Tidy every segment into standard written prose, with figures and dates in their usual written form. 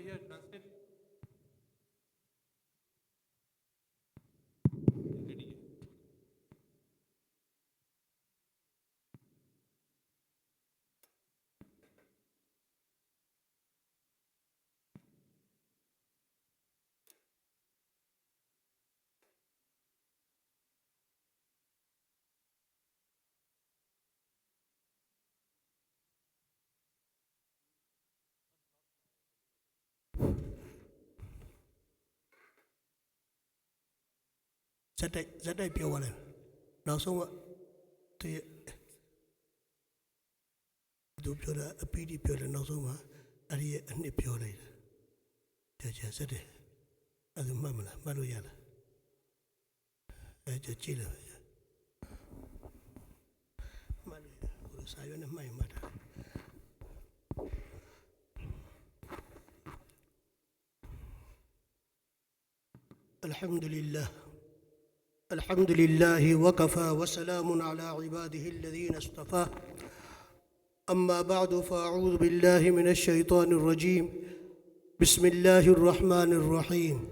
here translate. Ready? Zat day pure one. Now so the do pure a PD pure and also a year and a pure later. That's just it. As a mamma, Manuela. That's a chiller. Manuela, silent of my mother. الحمد لله وكفى وسلام على عباده الذين اصطفى أما بعد فأعوذ بالله من الشيطان الرجيم بسم الله الرحمن الرحيم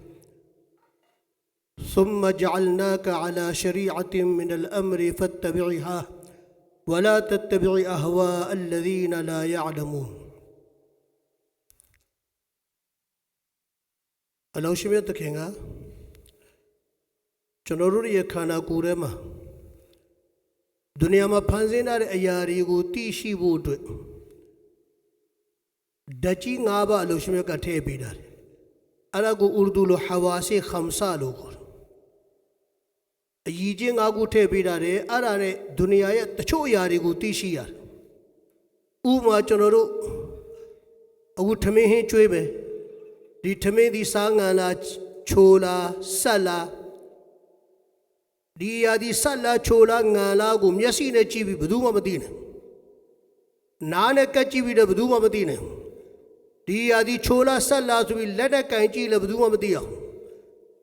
ثم جعلناك على شريعة من الأمر فاتبعها ولا تتبع أهواء الذين لا يعلمون ألو شميتك هناကျွန်တော်တို့ရဲ့ခန္ဓာကိုယ်ထဲမှာဒုနီယာမှာဖန်ဆင်းထားတဲ့အရာတွေကိုသိရှိဖို့အတွက်ဓာတ်ကြီး၅ပါးအလို့ရှင်မြတ်ကထည့်ပေးတာအဲ့ဒါကိုဥရဒူလိုဟာဝါစီခမ်ဆာလို့ခေါ်တယ်အကြီးချင်း၅ခုထည့်ပေးတာတယ်အဲ့ဒါနဲ့ဒုနီယာရဲ့တချို့အရာတွေကိုသိရှိရတယ်ဥပမာကျွန်တော်တို့အခုထမင်းဟင်းကျွေးမယ်ဒီထမင်းဒီစားငံလားချိုလားဆက်လားဒီယာဒီဆက်လာချိုလာငံလာကိုမျက်စိနဲ့ကြည့်ပြီးဘယ်သူမှမသိနဲ့နားနဲ့ကပ်ကြည့်ပြီးတော့ဘယ်သူမှမသိနဲ့ဒီယာဒီချိုလာဆက်လာဆိုပြီးလက်နဲ့ကင်ကြည့်လည်းဘယ်သူမှမသိအောင်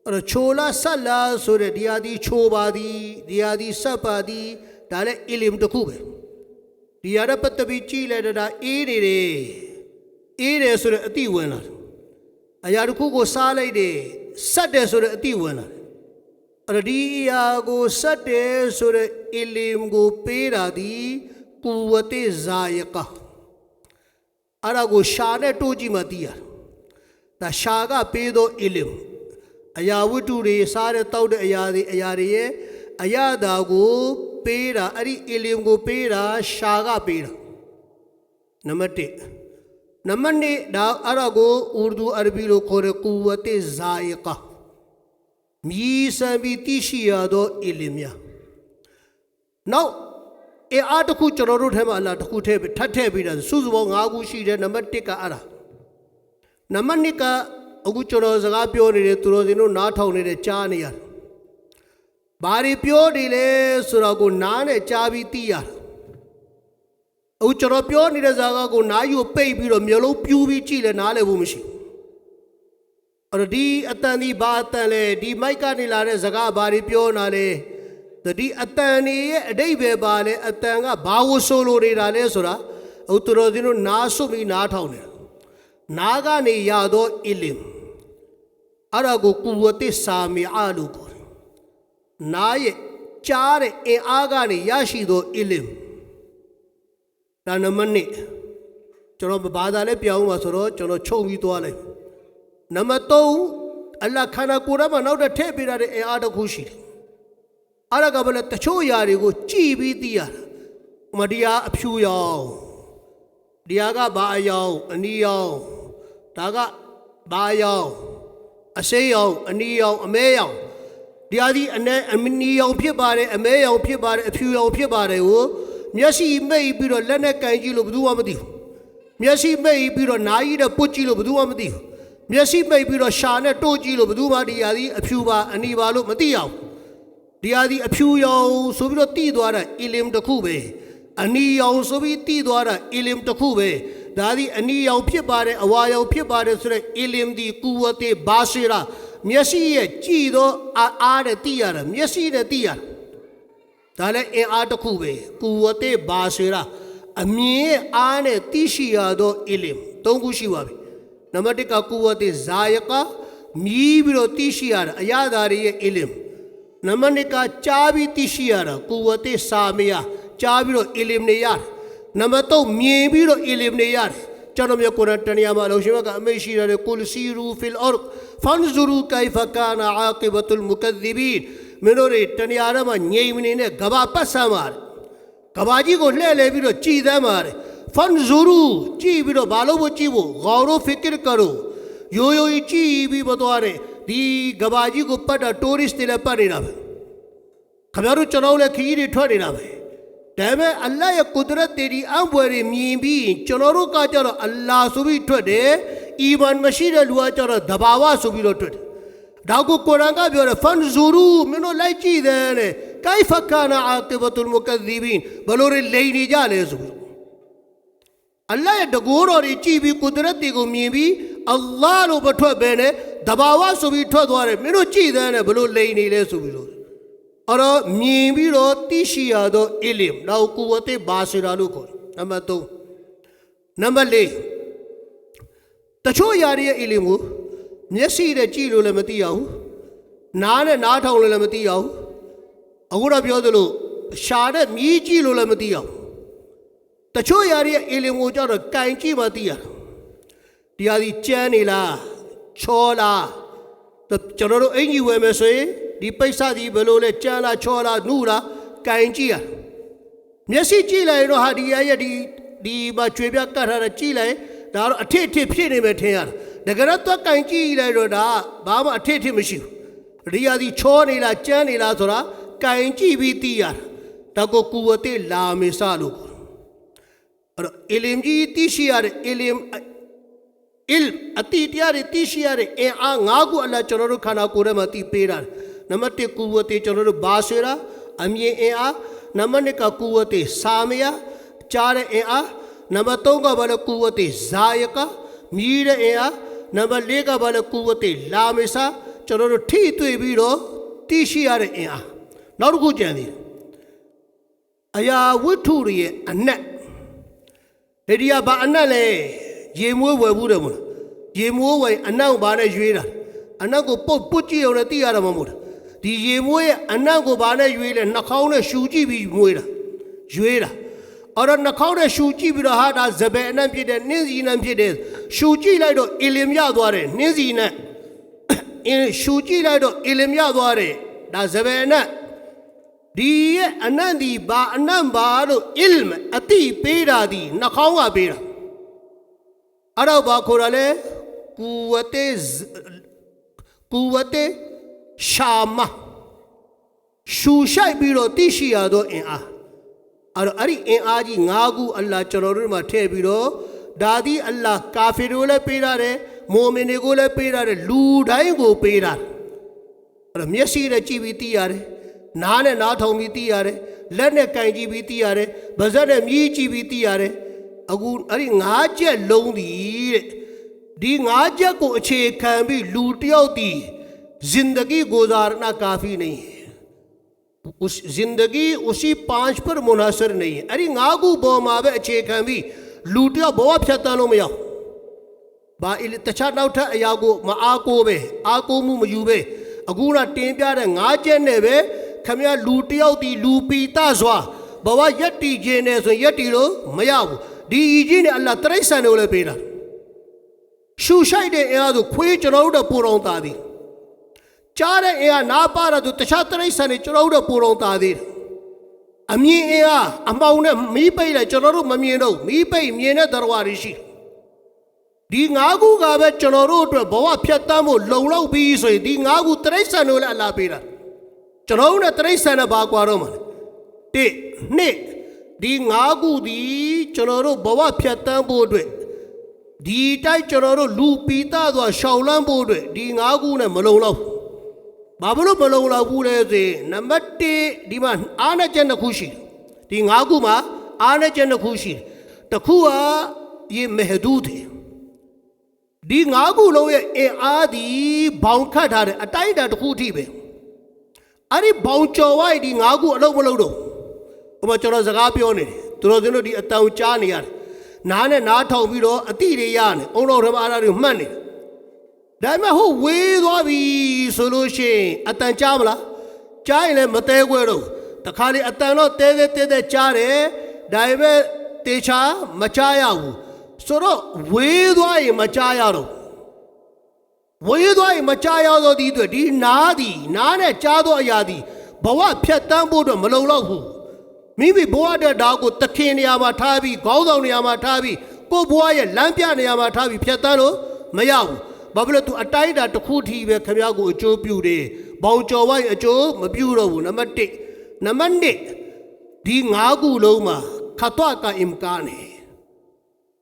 အဲ့တော့ချိုလာဆက်လာဆိုတဲ့ဒီယာဒီချိုပါသည်ဒီယာဒီဆက်ပါသည်ဒါလည်းအီလမ်တစ်ခုပဲဒီယာရပတ်တပြီးကြည့်လိုက်တော့ဒါအေးနေတယ်အေးတယ်ဆိုတဲ့အတိဝင်လာအရာတစ်ခုကိုစားလိုက်တယ်ဆက်တယ်ဆိုတဲ့အတိဝင်လာအဲ့ဒီအရာကိုဆက်တယ်ဆိုတဲ့အီလမ်ကိုပေးတာဒီကူဝတ်ဇာယကာအဲ့ဒါကိုရှာနဲ့တိုးကြည့်မှသိရတယ်ဒါရှာကပေးသောအီလမ်အရာဝတ္ထုတွေစားတဲ့တောက်တဲ့အရာတွေရဲ့အရာသာကိုပေးတာအဲ့ဒီအီလမ်ကိုပေးတာရှာကပေးတာနံပါတ်1နံပါတ်2ဒါအဲ့ဒါကိုဥရဒူအရဘီလိုခေါ်တဲ့ကူဝတ်ဇာယကာမြည်စံပြီးသိရှိရသောအီလမ်များနောက်အားတစ်ခုကျွန်တော်တို့ထဲမှာအလားတစ်ခုထည့်ထပ်ထည့်ပြီးတာစုစုပေါင်း5ခုရှိတယ်နံပါတ်1ကအဲ့ဒါနံပါတ်2ကအခုကျွန်တော်စကားပြောနေတယ်သူတော်စင်တို့နားထောင်နေတယ်ကြားနေရတယ်ဘာတွေပြောနေလဲဆိုတော့ကိုနားနဲ့ကြားပြီးသိရတယ်အခုကျွန်တော်ပြောနေတဲ့စကားကိုနားယူပိတ်ပြီးတော့မျိုးလုံးပြူးပြီးကြည့်လဲနားလဲဖို့မရှိအဲ့ဒီအတန်ဒီဘာအတန်လဲဒီမိုက်ကနေလာတဲ့စကားဘာတွေပြောနာလဲဒီအတန်နေရဲ့အတိတ်ပဲပါလဲအတန်ကဘာကိုဆိုလိုနေတာလဲဆိုတာဥတတော်စင်းတို့နားဆုပ်ပြီးနားထောင်တယ်နားကနေရသောအီလမ်အဲ့ဒါကိုကူဝတ်ဆာမီအာလို့ခေါ်တယ်နားရဲ့ကြားတဲ့အင်အားကနေရရှိသောအီလမ်ဒါနံပါတ်1ကျွန်တော်ဘာသာလဲပြောင်းပါဆိုတော့ကျွန်တော်ချုပ်ပြီးသွားလိုက်နံပါတ်3အလ္လာဟ်ခန္ဓာကိုယ်ထဲမှာနောက်ထည့်ပေးတဲ့အင်အားတစ်ခုရှိတယ်အဲ့ဒါကဘယ်လဲတချို့အရာတွေကိုကြည်ပြီးသိရတာမတရားအဖြူရောင်တရားကဘာအယောင်အနီရောင်ဒါကဘာရောင်အစိမ်းရောင်အနီရောင်အမဲရောင်တရားဒီအနီရောင်ဖြစ်ပါတယ်အမဲရောင်ဖြစ်ပါတယ်အဖြူရောင်ဖြစ်ပါတယ်ကိုမျက်စိမိတ်ပြီးတော့လက်နဲ့ကန်ကြည့်လို့ဘယ်သူမှမသိဘူးမျက်စိမိတ်ပြီးတော့နားကြီးနဲ့ပုတ်ကြည့်လို့ဘယ်သူမှမသိဘူးမျက်စိမိတ်ပြီးတော့ရှာနဲ့တိုးကြည့်လို့ဘယ်သူမှဒီဟာဒီအဖြူပါအနီပါလို့မသိအောင်ဒီဟာဒီအဖြူရောင်ဆိုပြီးတော့တိသွားတာအီလမ်တစ်ခုပဲအနီရောင်ဆိုပြီးတိသွားတာအီလမ်တစ်ခုပဲဒါဒီအနီရောင်ဖြစ်ပါတယ်အဝါရောင်ဖြစ်ပါတယ်ဆိုတဲ့အီလမ်ဒီကူဝတ်ဘာရှီရာမျက်စိရဲ့ကြည်သောအားနဲ့တိရတာမျက်စိနဲ့တိရတာဒါလည်းအင်အားတစ်ခုပဲကူဝတ်ဘာရှီရာအမြင်ရဲ့အားနဲ့သိရှိရသောအီလမ်၃ခုရှိပါပြီန နံပါတ်1ကကူဝတ်တေဇာယကာမြည်ပြီးတော့သိရှိရတာအရာသာတွေရဲ့အီလမ်နံပါတ်2ကကြားပြီးသိရှိရတာကူဝတ်တေစာမယာကြားပြီးတော့အီလမ်နေရတယ်နံပါတ်3မြင်ပြီးတော့အီလမ်နေရတယ်ကျွန်တော်မျိုးကုရ်အာန်တန်ရာမှာလို့ရှိမကအမေရှိရတယ်ကုလစီရူဖီလ်အာရ်ဖန်ဇူရူကိုင်ဖကာနာအာကိဘတ်လ်မုကဇီဘီန်မင်းတို့တွေတန်ရာထဲမှာငြိမ်မနေနဲ့ကဘာပတ်ဆမ်းပါတယ်ကဘာကြီးကိုလှည့်လဲပြီးတော့ကြည်သမ်းပါတယ်ဖန်ဇူရူကြည်ပြီးတော့ဘာလို့မကြည့်ဖို့ဂေါရိုဖီကရ်ကရိုရိုးရိုးကြည်ပြီးမသွားတဲ့ဒီကဘာကြီးကိုပတ်တာတိုးရစ်တွေလည်းပတ်နေတာပဲခင်ဗျားတို့ကျွန်တော်လည်းခရီးတွေထွက်နေတာပဲဒါပေမဲ့အလ္လာဟ်ရဲ့ကုဒရတ်တွေဒီအံပွဲတွေမြင်ပြီးကျွန်တော်တို့ကကြတော့အလ္လာဟ်ဆိုပြီးထွက်တယ်အီမန်မရှိတဲ့လူကကြတော့တဘာဝဆိုပြီးတော့ထွက်တယ်ဒါကိုကုရ်အာန်ကပြောတယ်ဖန်ဇူရူမင်းတို့လိုက်ကြည့်တယ်တဲ့ကိုင်ဖကာနာအာကိဘတ်လ်မုကဇီဘီန်ဘလို့လိန်နေကြလဲဆိုပြီးအလ္လာဟ်ရဲ့တကူတော်တွေကြည့်ပြီးကုဒရတ်တွေကိုမြင်ပြီးအလ္လာဟ်လို့မထွက်ပဲနဲ့တဘာဝဆိုပြီးထွက်သွားတယ်မင်းတို့ကြည့်တယ်နဲ့ဘလို့လိန်နေလဲဆိုပြီးလို့အဲ့တော့မြင်ပြီးတော့သိရှိရသောအီလမ်နောက်ကူဝတ်တေဘာစီရာလို့ခေါ်တယ်နံပါတ်3နံပါတ်4တချို့ຢာရဲ့အီလမ်ကိုမျက်စိနဲ့ကြည့်လို့လည်းမသိရဘူးနားနဲ့နားထောင်လို့လည်းမသိရဘူးအခုတော့ပြောသလိုရှာနဲ့မြည်ကြည့်လို့လည်းမသိရဘူးတချို့ຢာရဲ့အီလမ်ကိုကြတော့ကင်ကြည့်မှသိရတာဒီဟာဒီကျန်းနေလားချောလားကျွန်တော်တို့အင်ကြီးဝယ်မယ်ဆိုရင်ဒီပိဿဒီဘယ်လိုလဲကြမ်းလားချောလားနှူလားကင်ကြည့်ရမျက်စိကြည့်လိုက်ရင်တော့ဟာဒီရဲ့ဒီမှာချွေပြကတ်ထားတာကြည့်လိုက်ဒါတော့အထစ်ဖြစ်နေမယ်ထင်ရတာတကယ်တော့ကင်ကြည့်လိုက်တော့ဒါဘာမှအထစ်မရှိဘူးဒီဟာဒီချောနေလားကြမ်းနေလားဆိုတာကင်ကြည့်ပြီးသိရတာဒါကိုကူဝတ်တေလာမေဆာလို့အဲ့တော့အီလမ်ကြီးသိရှိရတဲ့အီလမ်အတိတရားတွေသိရှိရတဲ့အင်အား၅ခုအလ္လာဟ်ကျွန်တော်တို့ခန္ဓာကိုယ်ထဲမှာသိပေးတာနံပါတ်1ကူဝတ်တေကျွန်တော်တို့ဘာဆွေရာအမြင်အင်အားနံပါတ်2ကကူဝတ်တေစာမယာကြားတဲ့အင်အားနံပါတ်3ကဘာလဲကူဝတ်တေဇာယကာမြည်တဲ့အင်အားနံပါတ်4ကဘာလဲကူဝတ်တေလာမေဆာကျွန်တော်တို့ထိတွေ့ပြီးတော့သိရှိရတဲ့အင်အားနောက်တစ်ခုကြံသေးတယ်အရာဝတ္ထုတွေရဲ့အနက်ဒီကဘာအနက်လဲရေမွေးဝယ်ဘူးတယ်မို့လားရေမွေးဝယ်အနက်ကိုဘာနဲ့ရွေးတာအနက်ကိုပုတ်ကြည့်အောင်လည်းသိရတာမဟုတ်လားဒီရေမွေးရဲ့အနက်ကိုဘာနဲ့ရွေးလဲနှာခေါင်းနဲ့ရှူကြည့်ပြီးမွေးတာရွေးတာအဲ့တော့နှာခေါင်းနဲ့ရှူကြည့်ပြီးတော့ဟာဒါဇဘယ်အနက်ဖြစ်တဲ့နင်းစီနက်ဖြစ်တဲ့ရှူကြည့်လိုက်တော့အီလမ်ရသွားတယ်နင်းစီနက်ရှူကြည့်လိုက်တော့အီလမ်ရသွားတယ်ဒါဇဘယ်အနက်ဒီရဲ့အနက်ဒီဘာအနက်ဘာလို့အီလမ်အတိပေးတာဒီနှာခေါင်းကပေးတာအဲ့တော့ဘာခေါ်ရလဲကူဝတ်တေရှာမရှူရှိုက်ပြီးတော့သိရှိရသောအင်အားအဲ့ဒီအင်အားကြီး၅ခုအလ္လာဟ်ကျွန်တော်တို့မှာထည့်ပြီးတော့ဒါသည်အလ္လာဟ်ကာဖီတွေကိုလည်းပေးရတယ်မိုမင်တွေကိုလည်းပေးရတယ်လူတိုင်းကိုပေးတာအဲ့တော့မျက်စိနဲ့ကြည့်ပြီးသိရတယ်နားနဲ့နားထောင်ပြီးသိရတယ်လက်နဲ့ကင်ကြည့်ပြီးသိရတယ်ပါးစပ်နဲ့မြည်ကြည့်ပြီးသိရတယ်အခုအဲ့ဒီ၅ချက်လုံးသည်တဲ့ဒီ၅ချက်ကိုအခြေခံပြီးလူတယောက်ဒီजिंदगी गुजारना काफ़ी नहीं है उस जिंदगी उसी 5 पर मुनहसर नहीं है अरे गागू बोमावे अच्छे भी लूटिया बोआ फिरता लो में बा तछा नाउठा यागो मा आको मु मयूबे अगुना टेम्प्या रे गाचे ने वे खमिया लूटिया दी लूपीता स्वा बवा यट्टी जेने सो यट्टी लो मयाव दी जी ने अल्लाह तरैसा ने ओले पेरा शूशाई दे यादो खुई चनौड़ा पुरोंता दी चारे एया ना पारा तो तशातरे सने चुरौड़ पुरोंता दे अमी एया अम्बाउने मी पे ले चुरौड़ ममीनो मी पे मीने दरवारिशी दी गागू गावे चुरौड़ तो बवा फियता मो लौड़ौ बीसो दी गागू तरे सने ओले अल्लाह पेरा चुरौड़ ने तरे सने बागवारो मन ते ने दी गागू दी चुरौड़ बवा फियता बोडवे दी टाई चुरौड़ लू पीता दो शाउलां बोडवे दी गागू ने मलौड़ौ बाबलो मलौला पूरे से नंबर 1 दी मा आने चन खुशी दी गागू मा आने चन खुशी तखुआ ये महदूद है दी गागू लो ये ए आदि बाउंखा धारे अटाई दा तखुठी बे अरे बाउंचोवाई दी गागू अलो मलौडो उमा चलो जगा प्यो ने तुरो दिनो दी अताउ चा ने यार နားနဲ့နားထောင်ပြီးတော့အတိတွေရနေအောင်တော်ဓမ္မအားတွေမှတ်နေဒါပေမဲ့ဟိုဝေးသွားပြီဆိုလို့ရှိရင်အတန်ကြားမလားကြားရင်လည်းမသေးခွဲတော့တခါလေအတန်တော့တဲတဲကြားတယ်ဒါပေမဲ့တေချာမကြားရဘူးဆိုတော့ဝေးသွားရင်မကြားရတော့ဝေးသွားရင်မကြားရတော့ဒီအတွက်ဒီနားနဲ့ကြားတော့အရာဒီဘဝဖြတ်တန်းဖို့တော့မလုံလောက်ဘူးမိမိဘဝတဲ့ဒါကိုတခင်နေရာမှာထားပြီးခေါင်းဆောင်နေရာမှာထားပြီးကိုဘဝရဲ့လမ်းပြနေရာမှာထားပြီးဖြတ်တန်းလို့မရဘူးဘာဖြစ်လို့သူအတိုင်းအတာတစ်ခုထီပဲခင်ဗျားကိုအကျိုးပြုတယ်ဘောင်ကျော်ဝိုင်းအကျိုးမပြုတော့ဘူးနံပါတ်1နံပါတ်2ဒီ5ခုလုံးမှာखतवा का इम्कान है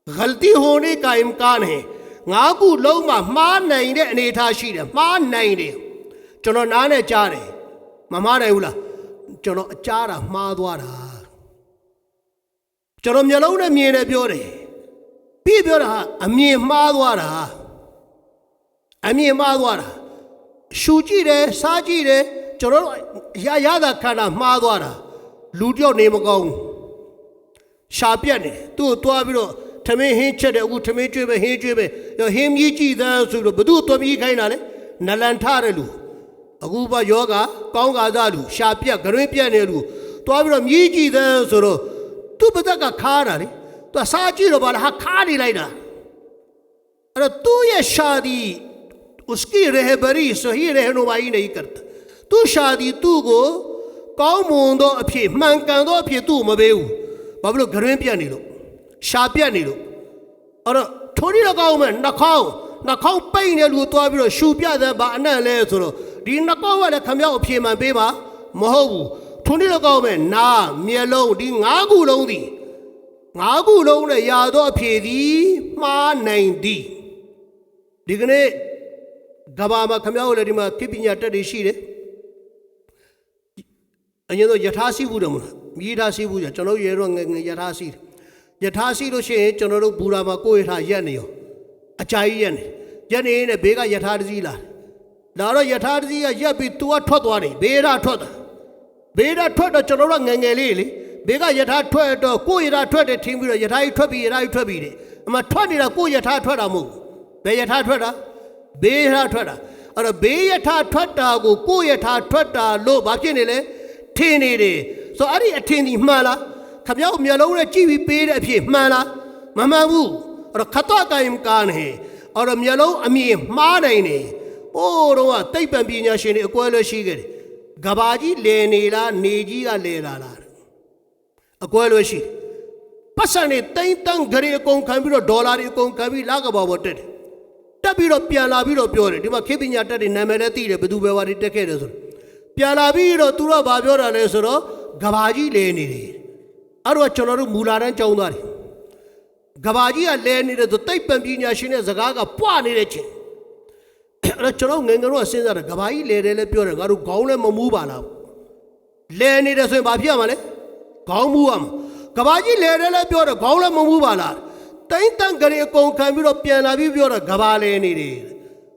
गलती होने का इम्कान है 5ခုလုံးမှာမှားနိုင်တဲ့အနေအထားရှိတယ်မှားနိုင်တယ်ကျွန်တော်နားနဲ့ကြားတယ်မမှားနိုင်ဘူးလားကျွန်တော်အကြားတာမှားသွားတာကျွန်တော်မျက်လုံးနဲ့မြင်တယ်ပြောတယ်ပြီးပြောတာအမြင်မှားသွားတာအမြင်မှားသွားတာရှူကြည့်တယ်စားကြည့်တယ်ကျွန်တော်ရတာခန္ဓာမှားသွားတာလူတယောက်နေမကောင်းရှာပြက်နေသူ့ကိုတွားပြီးတော့ထမင်းဟင်းချက်တယ်အခုထမင်းကျွေးပဲဟင်းကျွေးပဲဟင်းမြည်ကြည့်သားဆိုတော့ဘသူ့တွားပြီးခိုင်းတာလဲနလန်ထတဲ့လူအခုပါယောဂကောင်းကားလူရှာပြက်ဂရွင်းပြက်နေလူတွားပြီးတော့မြည်ကြည့်သားဆိုတော့သူ့ပဒက်ကခါတာလေသူစားကြည့်တော့ဗလားဟာခါနေလိုက်တာအဲ့တော့သူ့ရဲ့ရှာဒီ उसकी रहबरी सही रहनुमाई नहीं करता तू शादी तू को कौन मोंदो अफे मंकांदो अफे तू मबेऊ बाबलो घर में पिया नहीं लो शापिया नहीं लो और थोड़ी लगाओ मैं नखाओ पई ने लू तो अभी शूपिया दे बाने ले सुनो दी नखाओ वाले खम्या अफे में बेबा महबू थोड़ी लगाओ मैं ना मेलो दी गागू लोग ने यादो अफे दी मां नहीं दी दिखने गबामा खम्या वाले दी मां किपिन्या टडी शीरे अये तो यथासी बुरा मुना मीठासी बुरा चलो ये रोंग यथासी लो शे चलो रो बुरा मा कोई था ये नहीं हो अचाई ये नहीं ने बेगा यथासी लारो यथासी ये भी तू अठो तो नहीं बेरा ठो चलो रो गंगेली बेगा यथा ठो तो कोई यथा ठो दे ठीक भी यथाई ठो भी दे अमा ठो नहीं रा कोई यथा ठो रा मु बे यथा ठो रा बेरा ठो रा और बे यथा ठो टा को कोई यथा ठो टा लो बाकी ने ले ठेने रे सो अरे ठेनी माला खम्याओ म्यालो ने चीवी पेड़ अफे माला ममाबू और खतवा का इम्कान है और म्यालो अमी मां नहीं ने ओ रोवा तई पंपीन्या शेने अक्वालो शीगे गबाजी लेनेला नेजी का लेला अक्वालो शी पसने तई तंग घरे कों खंबिरो डॉलर कों खंबी लाग बाबोटे तबिरो प्याला बिरो प्योरे दिमा खेबिन्या टडी नमेले तीरे बदु बेवारी टके रे सो प्याला बिरो तुरो बाब्यो रे सो गबाजी लेने रे और वो चलो रो मूलारन चाउंदा रे गबाजी आ लेने रे तो तई पंपीन्या शेने जगा का पुआ ने रे छे अरे चलो ngengaro asenza रे गबाजी ले रे ले प्योरे गारू गाउ ले ममू बाला लेने रे सो बाफिया माले गाउ मू आम गबाजी ले रे ले प्योरे गाउ ले ममू बाला तई तंग घरे कों खंबिरो प्याला बि प्योरे गबा लेने रे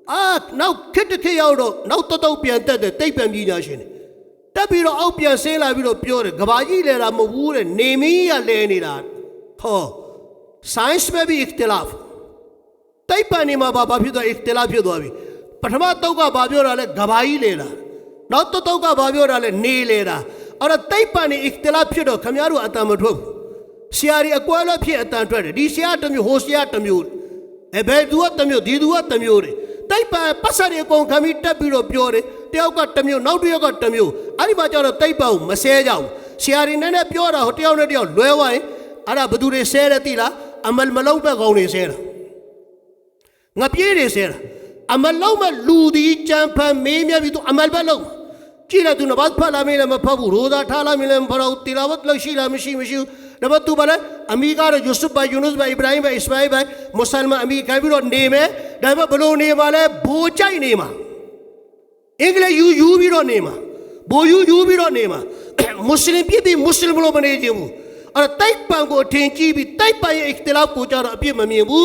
आ नाउ खिट खे याउडो नाउ तो प्यान ते तई पंपीन्या शेने तबिरो औ प्यान सेला बिरो प्योरे गबाजी ले रा मबू रे नेमी या लेने रा हो साइंस में भी इख्तिलाफ तई पानी मा बाबा भी तो इख्तिलाफ ही दो अभी पठमा तो का बाबियो राले गवाही ले रहा नौ तो का बाबियो राले ने ले रहा और तई पानी इख्तिलाफ ही दो खम्यारू अता मठो सियारी अक्वाला भी अता ट्रेड डी सिया तम्यो होसिया तम्यो ए बे दुआ तम्यो दी दुआ तम्यो रे तई पा पसरे को खमी टबिरो प्योरे तेव का तम्यो नौ दियो का तम्यो अरी बाचारो तई पाऊ मसे जाऊ सियारी ने प्योरा होटियो ने दियो लोवाए अरा बदुरे सेरतीला अमल मलौ पे गौने सेरा ngapye re sera amal law ma lu di champa me mya bi tu amal ba law chi la tu namaz pha la me la ma pha bu roza tha la me la ma pha tilawat la shi la mishi nabat tu bala ami ka ro yusuf ba yunus ba ibrahim ba ismail ba musalman ami ka bi ro ne me da ma blo ne ma le bo chai ne ma engle yu bi ro ne ma bo yu bi ro ne ma muslim pi muslim lo bane ji bu aur tai pan ko thin chi bi tai pan ye ikhtilaf ko cha ro apye ma myin bu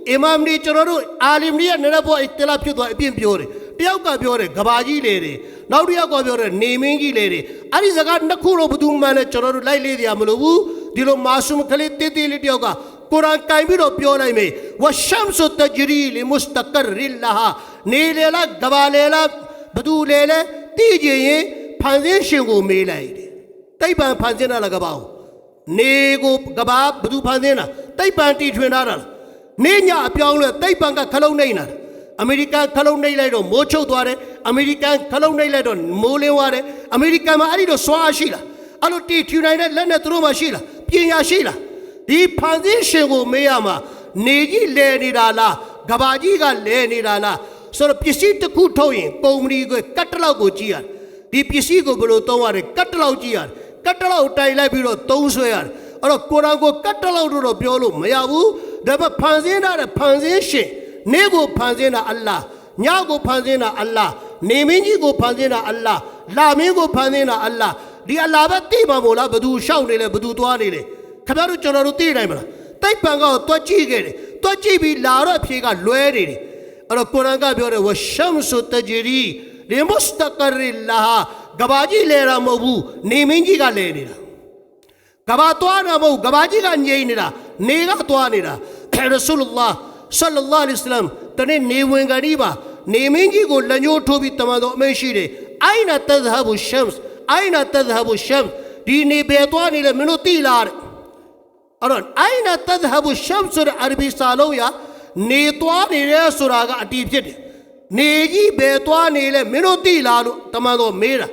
इमाम ने चलो आलिम ने नरा वो इख्तिलाफ क्यों तो अभी प्योरे प्याव का प्योरे गबाजी ले रहे नाउरिया को प्योरे नेमेंगी ले रहे अरे जगह नखुरो बुदुंग मैंने चलो लाई ले दिया मलोबू दिलो मासूम खले ते लिटियो का ကုရ်အာန်ကိုင်ပြီးတော့ပြောလိုက်မယ်ဝရှမ်ဆုတဂျရီလီမုစတကရ်ရီလာဟာနေလေလားကဘာလေလားဘသူလေလဲသိကြရင်ဖန်ဆင်းရှင်ကိုမေးလိုက်တယ်တိတ်ပံဖန်ဆင်းတာလားကဘာကိုနေကိုကဘာဘသူဖန်ဆင်းတာတိတ်ပံတီထွင်ထားတာလားနေညအပြောင်းလဲတိတ်ပံကခလုံးနေနေတာအမေရိကန်ခလုံးနေလိုက်တော့မိုးချုပ်သွားတယ်အမေရိကန်ခလုံးနေလိုက်တော့မိုးလင်းသွားတယ်အမေရိကန်မှာအဲ့ဒီတော့စွာရှိလားအဲ့လိုတီထွင်နိုင်တဲ့လက်နဲ့သူတို့မှရှိလားပညာရှိလားဒီဖန်ဆင်းရှင်ကိုမေးရမှာနေကြီးလဲနေတာလားကဘာကြီးကလဲနေတာလားဆိုတော့ပစ္စည်းတစ်ခုထုတ်ရင်ကုမ္ပဏီကကတ်တလောက်ကိုကြည့်ရတယ်ဒီပစ္စည်းကိုဘယ်လိုသုံးရလဲကတ်တလောက်ကြည့်ရတယ်ကတ်တလောက်တိုင်လိုက်ပြီးတော့သုံးဆွဲရတယ်အဲ့တော့ကိုရံကိုကတ်တလောက်တော့ပြောလို့မရဘူးဒါပေမဲ့ဖန်ဆင်းတဲ့ဖန်ဆင်းရှင်နေကိုဖန်ဆင်းတာအလ္လာဟ်ညကိုဖန်ဆင်းတာအလ္လာဟ်နေမင်းကြီးကိုဖန်ဆင်းတာအလ္လာဟ်လာမင်းကိုဖန်ဆင်းတာအလ္လာဟ်ဒီအလ္လာဟ်ပဲသိပါမို့လားဘသူရှောက်နေလဲဘသူသွားနေလဲခင်ဗျားတို့ကျွန်တော်တို့သိနိုင်မလားတိတ်ပံကောတွက်ကြည့်ခဲ့တယ်တွက်ကြည့်ပြီးလာတော့အဖြေကလွဲနေတယ်အဲ့တော့ကုရ်အာန်ကပြောတယ်ဝရှမ်ဆုတဂျရီလီမုစတကရ်ရီလာဟာကဘာကြီးလဲတာမဟုတ်ဘူးနေမင်းကြီးကလဲနေတာကဘာသွားတာမဟုတ်ကဘာကြီးကငြိမ်နေတာနေကသွားနေတာရဆူလလာဆလ္လာလာလဟ်အလัยဟိဝါစလမ်တနေ့နေဝင်ကလေးပါနေမင်းကြီးကိုလက်ညှိုးထိုးပြီးတမန်တော်အမိန့်ရှိတယ်အိုင်နာတဇဟဘူရှမ်စ်အိုင်နာတဇဟဘူရှမ်စ်ဒီနေဘယ်သွားနေလဲမင်းတို့သိလားတဲ့အဲ့တော့အိုင်နာတဇဟဘူရှမ်စ်ဆိုတဲ့အရဘီစာလုံးရနေသွားနေရဲဆိုတာကအတီးဖြစ်တယ်နေကြီးဘယ်သွားနေလဲမင်းတို့သိလားလို့တမန်တော်မေးတာ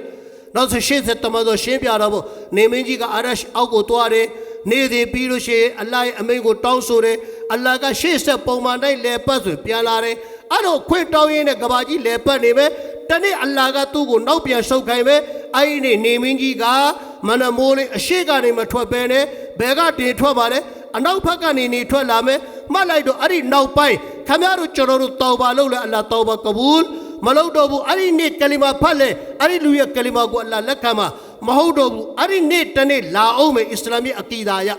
နောက်ဆိုရှေ့ဆက်တမန်တော်ရှင်းပြတော့ဗောနေမင်းကြီးကအရရှ်အောက်ကိုသွားတယ်နေသည်ပြီးလို့ရှိရင်အလ္လာဟ်ရဲ့အမိန့်ကိုတောင်းဆိုတယ်အလ္လာဟ်ကရှေ့ဆက်ပုံမှန်တိုင်းလဲပတ်ဆိုပြန်လာတယ်အဲ့တော့ခွင့်တောင်းရင်းနဲ့ကဘာကြီးလဲပတ်နေပဲတနေ့အလ္လာဟ်ကသူ့ကိုနောက်ပြန်ရှုပ်ခိုင်းပဲအဲ့ဒီနေမင်းကြီးကမနမိုးလေးအရှိကနေမထွက်ပဲနဲ့ဘယ်ကတင်ထွက်ပါလဲအနောက်ဘက်ကနေနေထွက်လာမယ်မှတ်လိုက်တော့အဲ့ဒီနောက်ပိုင်းခင်ဗျားတို့ကျွန်တော်တို့တောဘာလုပ်လဲအလ္လာဟ်တောဘာကဘူလ်မလုပ်တော့ဘူးအဲ့ဒီနေ့ကလီမာဖတ်လဲအဲ့ဒီလူရဲ့ကလီမာကိုအလ္လာဟ်လက်ခံမှာမဟုတ်တော့ဘူးအဲ့ဒီနေ့တနေ့လာအောင်မယ်အစ္စလာမ်ရဲ့အကီဒါရ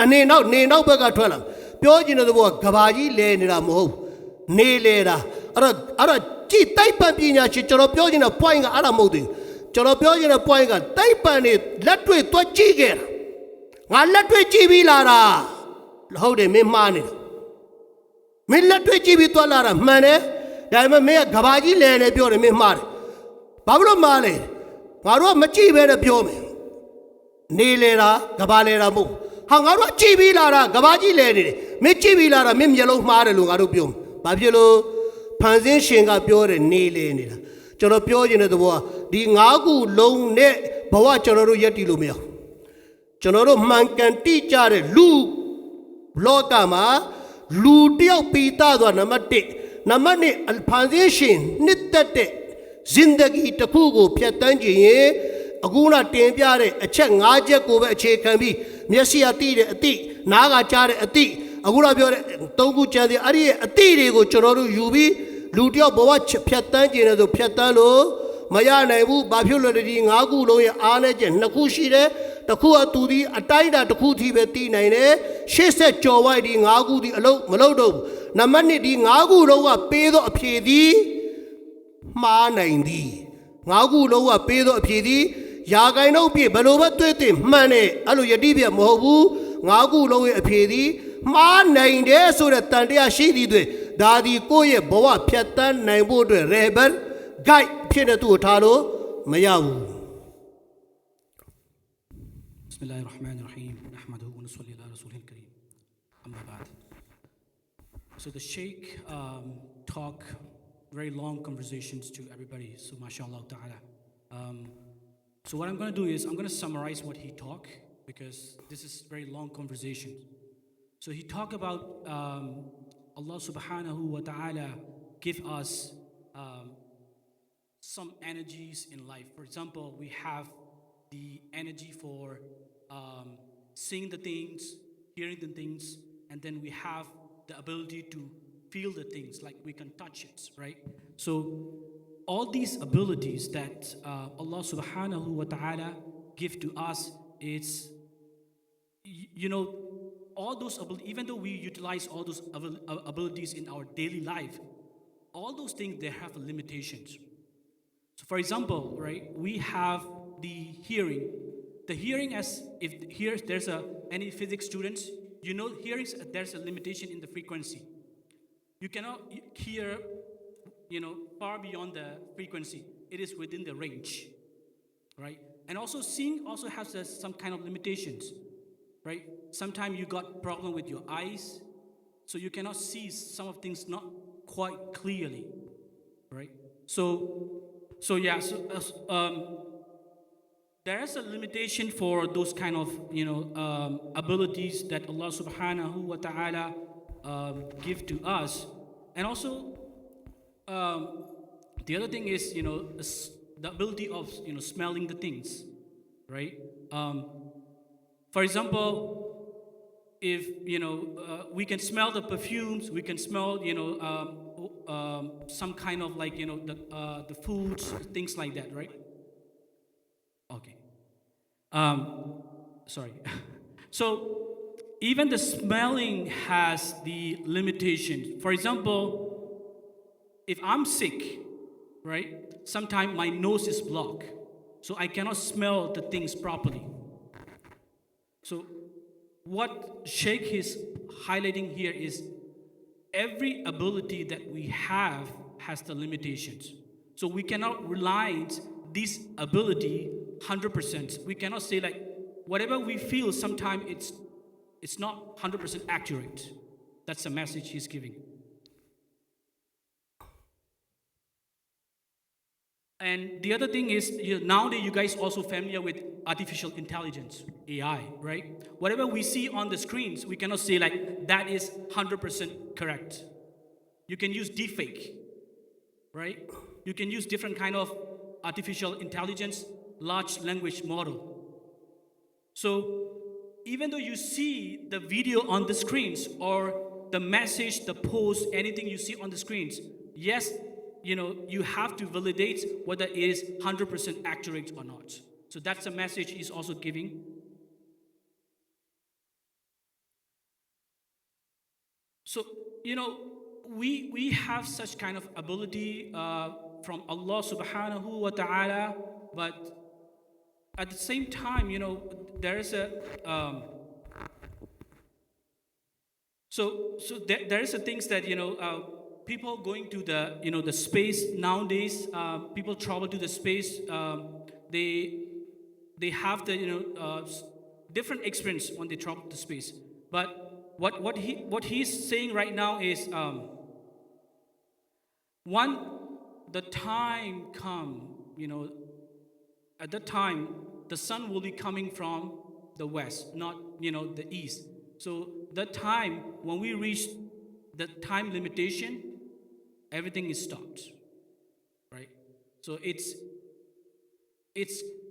အနေနောက်ဘက်ကထွက်လာပြောချင်တဲ့ဘောကဘာကြီးလဲနေတာမဟုတ်နေလေတာအဲ့တော့ကြည်တိုက်ပံပညာရှင်ကျွန်တော်ပြောချင်တဲ့ point ကအဲ့ဒါမဟုတ်သေးဘူးကျွန်တော်ပြောချင်တဲ့ point ကတိုက်ပံနေလက်တွေ့တွက်ကြည့်ခဲ့တာငါလက်တွေ့ကြည့်ပြီးလာတာဟုတ်တယ်မင်းမှားနေတယ်မင်းလက်တွေ့ကြည့်ပြီးတွက်လာတာမှန်တယ်ဒါပေမဲ့မင်းကကဘာကြီးလဲနေပြောတယ်မင်းမှားတယ်ဘာလို့မှားလဲငါတို့ကမကြည့်ပဲနဲ့ပြောမယ်နေလေတာကဘာလဲတာမဟုတ်ဟာငါတို့ကြည့်ပြီးလာတာကဘာကြီးလဲနေတယ်မင်းကြည့်ပြီးလာတာမင်းမျက်လုံးမှားတယ်လို့ငါတို့ပြောဘာဖြစ်လို့ဖန်ဆင်းရှင်ကပြောတယ်နေလေနေတာကျွန်တော်ပြောခြင်းတဲ့သဘောကဒီ၅ခုလုံးနဲ့ဘဝကျွန်တော်တို့ယက်တည်လို့မရဘူးကျွန်တော်တို့မှန်ကန်တိကျတဲ့လူလောကမှာလူတယောက်ပိသားဆိုတာနံပါတ်1နံပါတ်2ဖန်ဆင်းရှင်နှစ်သက်တဲ့ဇင်ဒဂီတစ်ခုကိုဖြတ်တန်းခြင်းရင်အခုနတင်ပြတဲ့အချက်၅ချက်ကိုပဲအခြေခံပြီးမျက်စိကသိတဲ့အသိနားကကြားတဲ့အသိအခုနပြောတဲ့၃ခုကျန်တဲ့အဲ့ဒီအသိတွေကိုကျွန်တော်တို့ယူပြီးလူတယောက်ဘဝဖြတ်တန်းခြင်းနဲ့ဆိုဖြတ်တန်းလို့မရနိုင်ဘူးဘာဖြစ်လို့လဲဒီ၅ခုလုံးရဲ့အားနဲ့ချက်2ခုရှိတယ်တစ်ခုကသူဒီအတိုင်းတာတစ်ခုထိပဲတည်နိုင်တယ်ရှေ့ဆက်ကြော်ဝိုက်ဒီ၅ခုဒီအလုံးမလုံးတော့ဘူးနံပါတ်1ဒီ၅ခုလုံးကပေးသောအဖြေသည်မှားနိုင်သည်၅ခုလုံးကပေးသောအဖြေသည်ယာကိုင်တော့ပြဘယ်လိုပဲတွေ့တွေ့မှန်တယ်အဲ့လိုယတိပြမဟုတ်ဘူး၅ခုလုံးရဲ့အဖြေသည်မှားနိုင်တယ်ဆိုတဲ့တန်တရားရှိသည်တွေဒါဒီကိုယ့်ရဲ့ဘဝဖြတ်တန်းနိုင်ဖို့အတွက် rebel guide ဖြစ်တဲ့သူ့ကိုထားလို့မရဘူး بسم الله الرحمن الرحيم نحمده ونصلي على رسوله الكريم أما بعد So the Sheikh talk very long conversations to everybody so mashallah ta'ala so what I'm going to do is I'm going to summarize what he talked because this is very long conversation so he talked about Allah subhanahu wa ta'ala give us some energies in life for example we have the energy for seeing the things, hearing the things, and then we have the ability to feel the things, like we can touch it, right? So all these abilities that Allah subhanahu wa ta'ala give to us, it's, you know, all those abilities, even though we utilize all those abilities in our daily life, all those things, they have limitations. So for example, right, we have the hearing as if here there's any physics students, you know, there's a limitation in the frequency. You cannot hear, you know, far beyond the frequency. It is within the range, right? And also seeing also has some kind of limitations, right? Sometimes you got problem with your eyes, so you cannot see some of things not quite clearly, right? So there is a limitation for those kind of, you know, abilities that Allah subhanahu wa ta'ala give to us. And also, the other thing is, you know, the ability of, you know, smelling the things, right? For example, if, you know, we can smell the perfumes, we can smell, you know, some kind of like, you know, the foods, things like that, right? Okay. Sorry. So even the smelling has the limitation. For example, if I'm sick, right? Sometimes my nose is blocked, so I cannot smell the things properly. So what Sheikh is highlighting here is every ability that we have has the limitations. So we cannot rely on this ability 100%. We cannot say like whatever we feel, sometimes it's not 100% accurate. That's the message he's giving. And the other thing is, you know, nowadays you guys also familiar with artificial intelligence, AI, right? Whatever we see on the screens, we cannot say like that is 100% correct. You can use deepfake, right? You can use different kind of artificial intelligence, large language model. So even though you see the video on the screens or the message, the post, anything you see on the screens, yes, you know, you have to validate whether it is 100% accurate or not. So that's the message he's also giving. So, you know, we have such kind of ability from Allah subhanahu wa ta'ala, but at the same time, you know, there is a there is a things that, you know, people going to the, you know, the space nowadays, people travel to the space, they have the, you know, different experience when they travel to space. But what he's saying right now is the time come, you know, at that time the sun will be coming from the west, not, you know, the east. So that time when we reach the time limitation, everything is stopped, right? So it's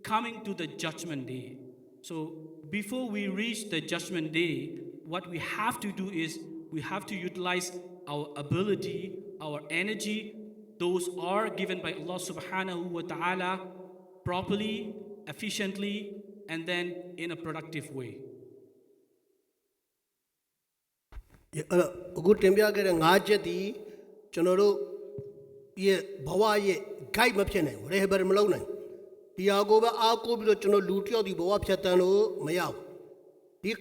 coming to the judgment day. So before we reach the judgment day, what we have to do is we have to utilize our ability, our energy. Those are given by Allah subhanahu wa ta'ala properly, efficiently, and then in a productive way. အခုတင်ပြခဲ့တဲ့၅ချက်ဒီကျွန်တော်တို့ရဲ့ဘဝရဲ့ guide မဖြစ်နိုင်ဘူး reheber မလုပ်နိုင်ဒီဟာကိုပဲအားကိုးပြီးတော့ကျွန်တော်လူတစ်ယောက်ဒီဘဝဖြတ်တန်းလို့မရဘူးဒီ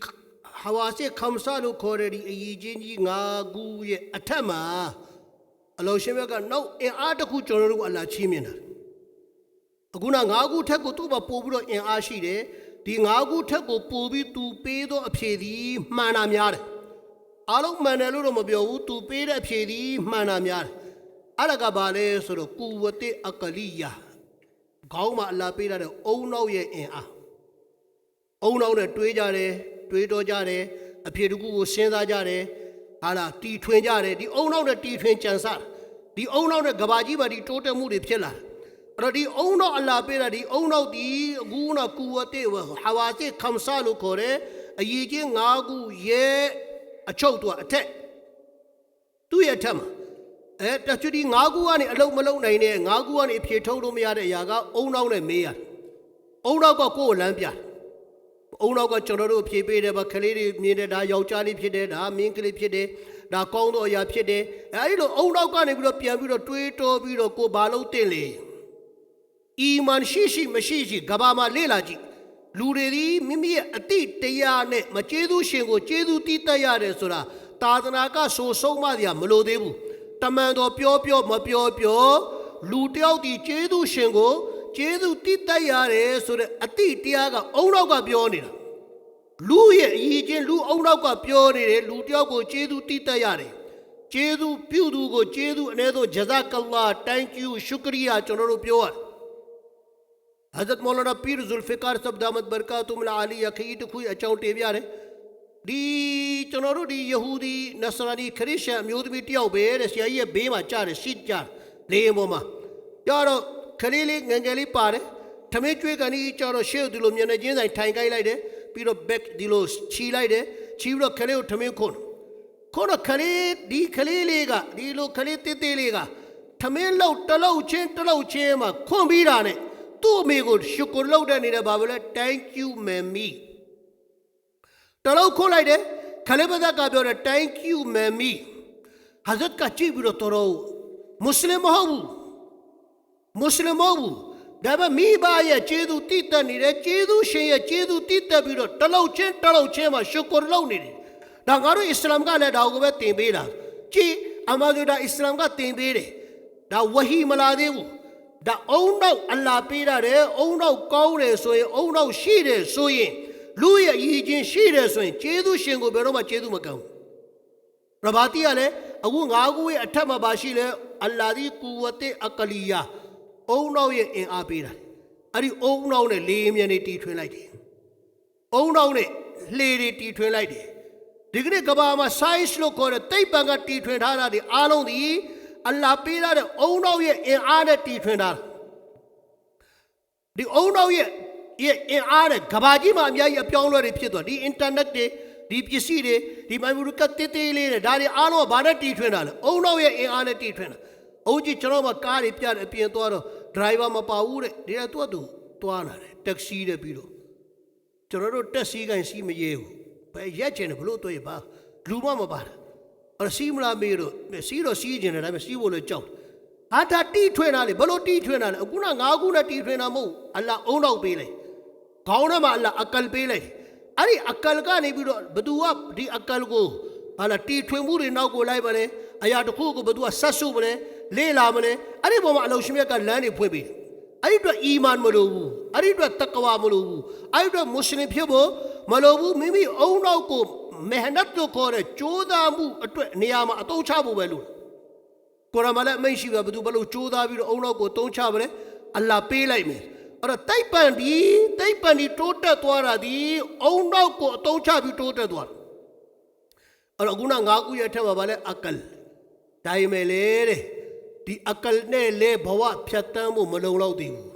ဟာဝါစစ်ခမ်ဆာလို့ခေါ်တဲ့ဒီအရေးချင်းကြီး၅ခုရဲ့အထက်မှာအလောရှင်ဘက်ကနောက်အင်အားတစ်ခုကျွန်တော်တို့အလာချီးမြှင့်တာအခုန၅ခုထက်ကိုသူ့ဘာပို့ပြီးတော့အင်အားရှိတယ်ဒီ၅ခုထက်ကိုပို့ပြီးသူပေးသောအဖြေသည်မှန်တာများတယ်အားလုံးမှန်တယ်လို့တော့မပြောဘူးသူပေးတဲ့အဖြေသည်မှန်တာများတယ်အဲ့ဒါကဘာလဲဆိုတော့ကူဝတိအကလီယာခေါင်းမှာအလာပေးတဲ့အုံနောက်ရဲ့အင်အားအုံနောက်နဲ့တွေးကြတယ်တွေးတော့ကြတယ်အဖြေတစ်ခုကိုစဉ်းစားကြတယ်ဟာလားတီထွင်ကြတယ်ဒီအုံနောက်နဲ့တီထွင်ကြံစားဒီအုံနောက်နဲ့ကဘာကြီးပါဒီတိုးတက်မှုတွေဖြစ်လာအဲ့တော့ဒီအုံနောက်အလာပေးတာဒီအုံနောက်ဒီအခုကကူဝတိဟာဝါစစ်ခမ်ဆာလို့ခေါ်တဲ့အရေးချင်း၅ခုရဲ့အချုပ်တော့အထက်သူ့ရဲ့အထက်မှာတချူဒီ၅ခုကနေအလုံးမလုံးနိုင်တဲ့၅ခုကနေဖြေထုတ်လို့မရတဲ့အရာကအုံနောက်နဲ့မေးရတယ်အုံနောက်ကကိုယ်ကိုလမ်းပြတယ်အုံနောက်ကကျွန်တော်တို့ဖြေပေးတယ်ဗကလေးတွေမြင်တယ်ဒါယောက်ျားလေးဖြစ်တယ်ဒါမင်းကလေးဖြစ်တယ်ဒါကောင်းသောအရာဖြစ်တယ်အဲဒီလိုအုံနောက်ကနေပြီးတော့ပြန်ပြီးတော့တွေးတောပြီးတော့ကိုဘာလို့တင်လေအီမန်ရှိမရှိမရှိကဘာမှာလေ့လာကြည့် လူတွေဒီမိမိရဲ့အတိတရားနဲ့မကျေးဇူးရှင်ကိုကျေးဇူးတည်တတ်ရတယ်ဆိုတာသာသနာကဆိုဆုံးမတရားမလို့သေးဘူးတမန်တော်ပြောမပြောလူတယောက်ဒီကျေးဇူးရှင်ကိုကျေးဇူးတည်တတ်ရတယ်ဆိုတဲ့အတိတရားကအုံနောက်ကပြောနေတာလူရဲ့အရေးချင်းလူအုံနောက်ကပြောနေတယ်လူတယောက်ကိုကျေးဇူးတည်တတ်ရတယ်ကျေးဇူးပြုသူကိုကျေးဇူးအနည်းဆုံးဂျဇာကလ္လာ thank you ရှုကရီယာကျွန်တော်တို့ပြောရတယ်Hazrat Maulana Pir Zulfikar Sahab Damat Barakatum Al-Aliya khit khu achau te piare di ကျွန်တော်တို့ဒီယဟူဒီနဆရာနီခရစ်ယာန်အမျိုးသမီးတယောက်ပဲတဲ့ဆရာကြီးရဲ့ဘေးမှာကြားတယ်ရှစ်ကြားလေရင်ပေါ်မှာကြတော့ခလေးလေးငယ်ငယ်လေးပါတယ်ထမင်းကျွေးကန်ဒီကြတော့ရှေ့ဒီလိုမျက်နှာချင်းဆိုင်ထိုင်ခိုင်းလိုက်တယ်ပြီးတော့ back ဒီလိုချီလိုက်တယ်ချီပြီးတော့ခလေးကိုထမင်းခွန်းတော့ခလေးဒီခလေးလေးကဒီလိုခလေးတေးသေးလေးကထမင်းလောက်တလောက်ချင်းမှာခွန်းပြီးတာနဲ့သူ့အမေကိုရှုကိုလောက်တဲ့နေတယ်ဘာပဲလဲ thank you mammy တလောက်ခိုးလိုက်တယ်ခလေးဘာသာကပြောတယ် thank you mammy Hazrat ကကြည့်ပြီးတော့တော်မွတ်စလင်မဟုတ်ဘူးဒါပေမဲ့မိဘရဲ့ကျေးဇူးတည်တတ်နေတယ်ကျေးဇူးရှင်ရဲ့ကျေးဇူးတည်တတ်ပြီးတော့တလောက်ချင်းမှာရှုကိုလောက်နေတယ်ဒါငါတို့အစ္စလာမ်ကလည်းဒါကိုပဲတင်ပေးတာကြည်အမှန်ဆိုတာအစ္စလာမ်ကတင်ပေးတယ်ဒါဝဟီမလာသေးဘူးဒါအုံနောက်အလ္လာဟ်ပေးရတယ်အုံနောက်ကောင်းတယ်ဆိုရင်အုံနောက်ရှိတယ်ဆိုရင်လူရဲ့အရေးချင်းရှိတယ်ဆိုရင်ကျေးဇူးရှင်ကိုဘယ်တော့မှကျေးဇူးမကောင်းဘူးရဘာတီကလည်းအခုငါးခုရဲ့အထက်မှာပါရှိလဲအလ္လာဟ်ဒီကူဝတ်အကလီယာအုံနောက်ရဲ့အင်အားပေးတာအဲ့ဒီအုံနောက်နဲ့လေမြန်းနေတီထွင်လိုက်တယ်အုံနောက်နဲ့လှေတွေတီထွင်လိုက်တယ်ဒီကနေ့ကဘာမှာ science လို့ခေါ်တဲ့သိပ္ပံကတီထွင်ထားတာဒီအားလုံးဒီအလ္လာဟ်ပေးတဲ့အုံနောက်ရဲ့အင်အားနဲ့တီထွင်ထားဒီအုံနောက်ရဲ့အင်အားနဲ့ကဘာကြီးမှာအများကြီးအပြောင်းအလဲတွေဖြစ်သွားဒီ internet တွေဒီပစ္စည်းတွေဒီမိုင်ဘူကတေးသေးလေးတွေဒါတွေအားလုံးကဘာနဲ့တီထွင်တာလဲအုံနောက်ရဲ့အင်အားနဲ့တီထွင်တာအုံးကြီးကျွန်တော်မှကားတွေပြတယ်အပြင်သွားတော့ driver မပါဘူးတဲ့ဒီကသူ့သွားလာတယ် taxi တဲ့ပြီးတော့ကျွန်တော်တို့ taxi ကိုင်းစီးမရဲဘူးဘယ်ရက်ချင်တယ်ဘလို့တွေ့ပါလူမပါတာအဲ့စီးမလားမေးတော့စီးတော့စီးကျင်တယ်ဒါပေမဲ့စီးဖို့လည်းကြောက်ဟာဒါတီထွင်တာလေဘလို့တီထွင်တာလဲအခုနငါးခုနဲ့တီထွင်တာမဟုတ်အလ္လာဟ်အုံနောက်ပေးလိုက်ခေါင်းထဲမှာအလ္လာဟ်အကလ်ပေးလိုက်အဲ့ဒီအကလ်ကနေပြီးတော့ဘသူကဒီအကလ်ကိုဟာလာတီထွင်မှုတွေနောက်ကိုလိုက်ပါလေအရာတစ်ခုကိုဘသူကဆက်စုမလဲလေ့လာမလဲအဲ့ဒီပုံမှာအလောရှင်မြတ်ကလမ်းတွေဖွင့်ပေးတယ်အဲ့ဒီအတွက်အီမန်မလိုဘူးအဲ့ဒီအတွက်တက္ကဝါမလိုဘူးအဲ့ဒီအတွက်မွတ်စလင်ဖြစ်ဖို့မလိုဘူးမိမိအုံနောက်ကိုမေဟနတ်လို့ခေါ်တဲ့ကြိုးစားမှုအတွက်နေရာမှာအသုံးချဖို့ပဲလို့ကုရ်အာန်မှာလည်းအမိန့်ရှိပါဘသူဘလို့ကြိုးစားပြီးတော့အုံနောက်ကိုသုံးချပါလေအလ္လာဟ်ပေးလိုက်မယ်အဲ့တော့တိတ်ပန်ဒီတိုးတက်သွားတာဒီအုံနောက်ကိုအသုံးချပြီးတိုးတက်သွားအဲ့တော့ခုနငါးခုရဲ့အထက်မှာဗာလဲအကလ်ဒါပေမဲ့လေတဲ့ဒီအကလ်နဲ့လေဘဝဖြတ်တန်းဖို့မလုံလောက်သေးဘူး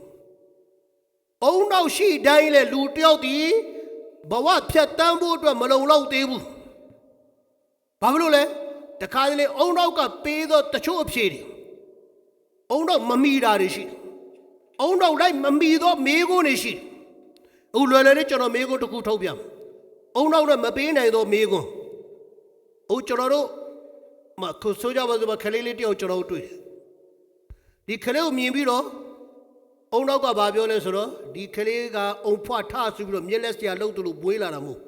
အုံနောက်ရှိတိုင်းလေလူတယောက်ဒီဘဝဖြတ်တန်းဖို့အတွက်မလုံလောက်သေးဘူးဘာဖြစ်လို့လဲတခါတလေအုံနောက်ကပေးသောတချို့အဖြေတွေအုံနောက်မမီတာတွေရှိတယ်အုံနောက်လိုက်မမီသောမေးခွန်းတွေရှိတယ်အခုလွယ်လွယ်လေးကျွန်တော်မေးခွန်းတစ်ခုထုတ်ပြမယ်အုံနောက်နဲ့မပေးနိုင်သောမေးခွန်းကျွန်တော်တို့ခုဆိုကြပါစို့ခလေးလေးတယောက်ကျွန်တော်တို့တွေ့တယ်ဒီခလေးကိုမြင်ပြီးတော့အုံနောက်ကဘာပြောလဲဆိုတော့ဒီခလေးကအုံဖွားထဆိုပြီးတော့မျက်လက်စရာလှုပ်လို့ဘွေးလာတာမဟုတ်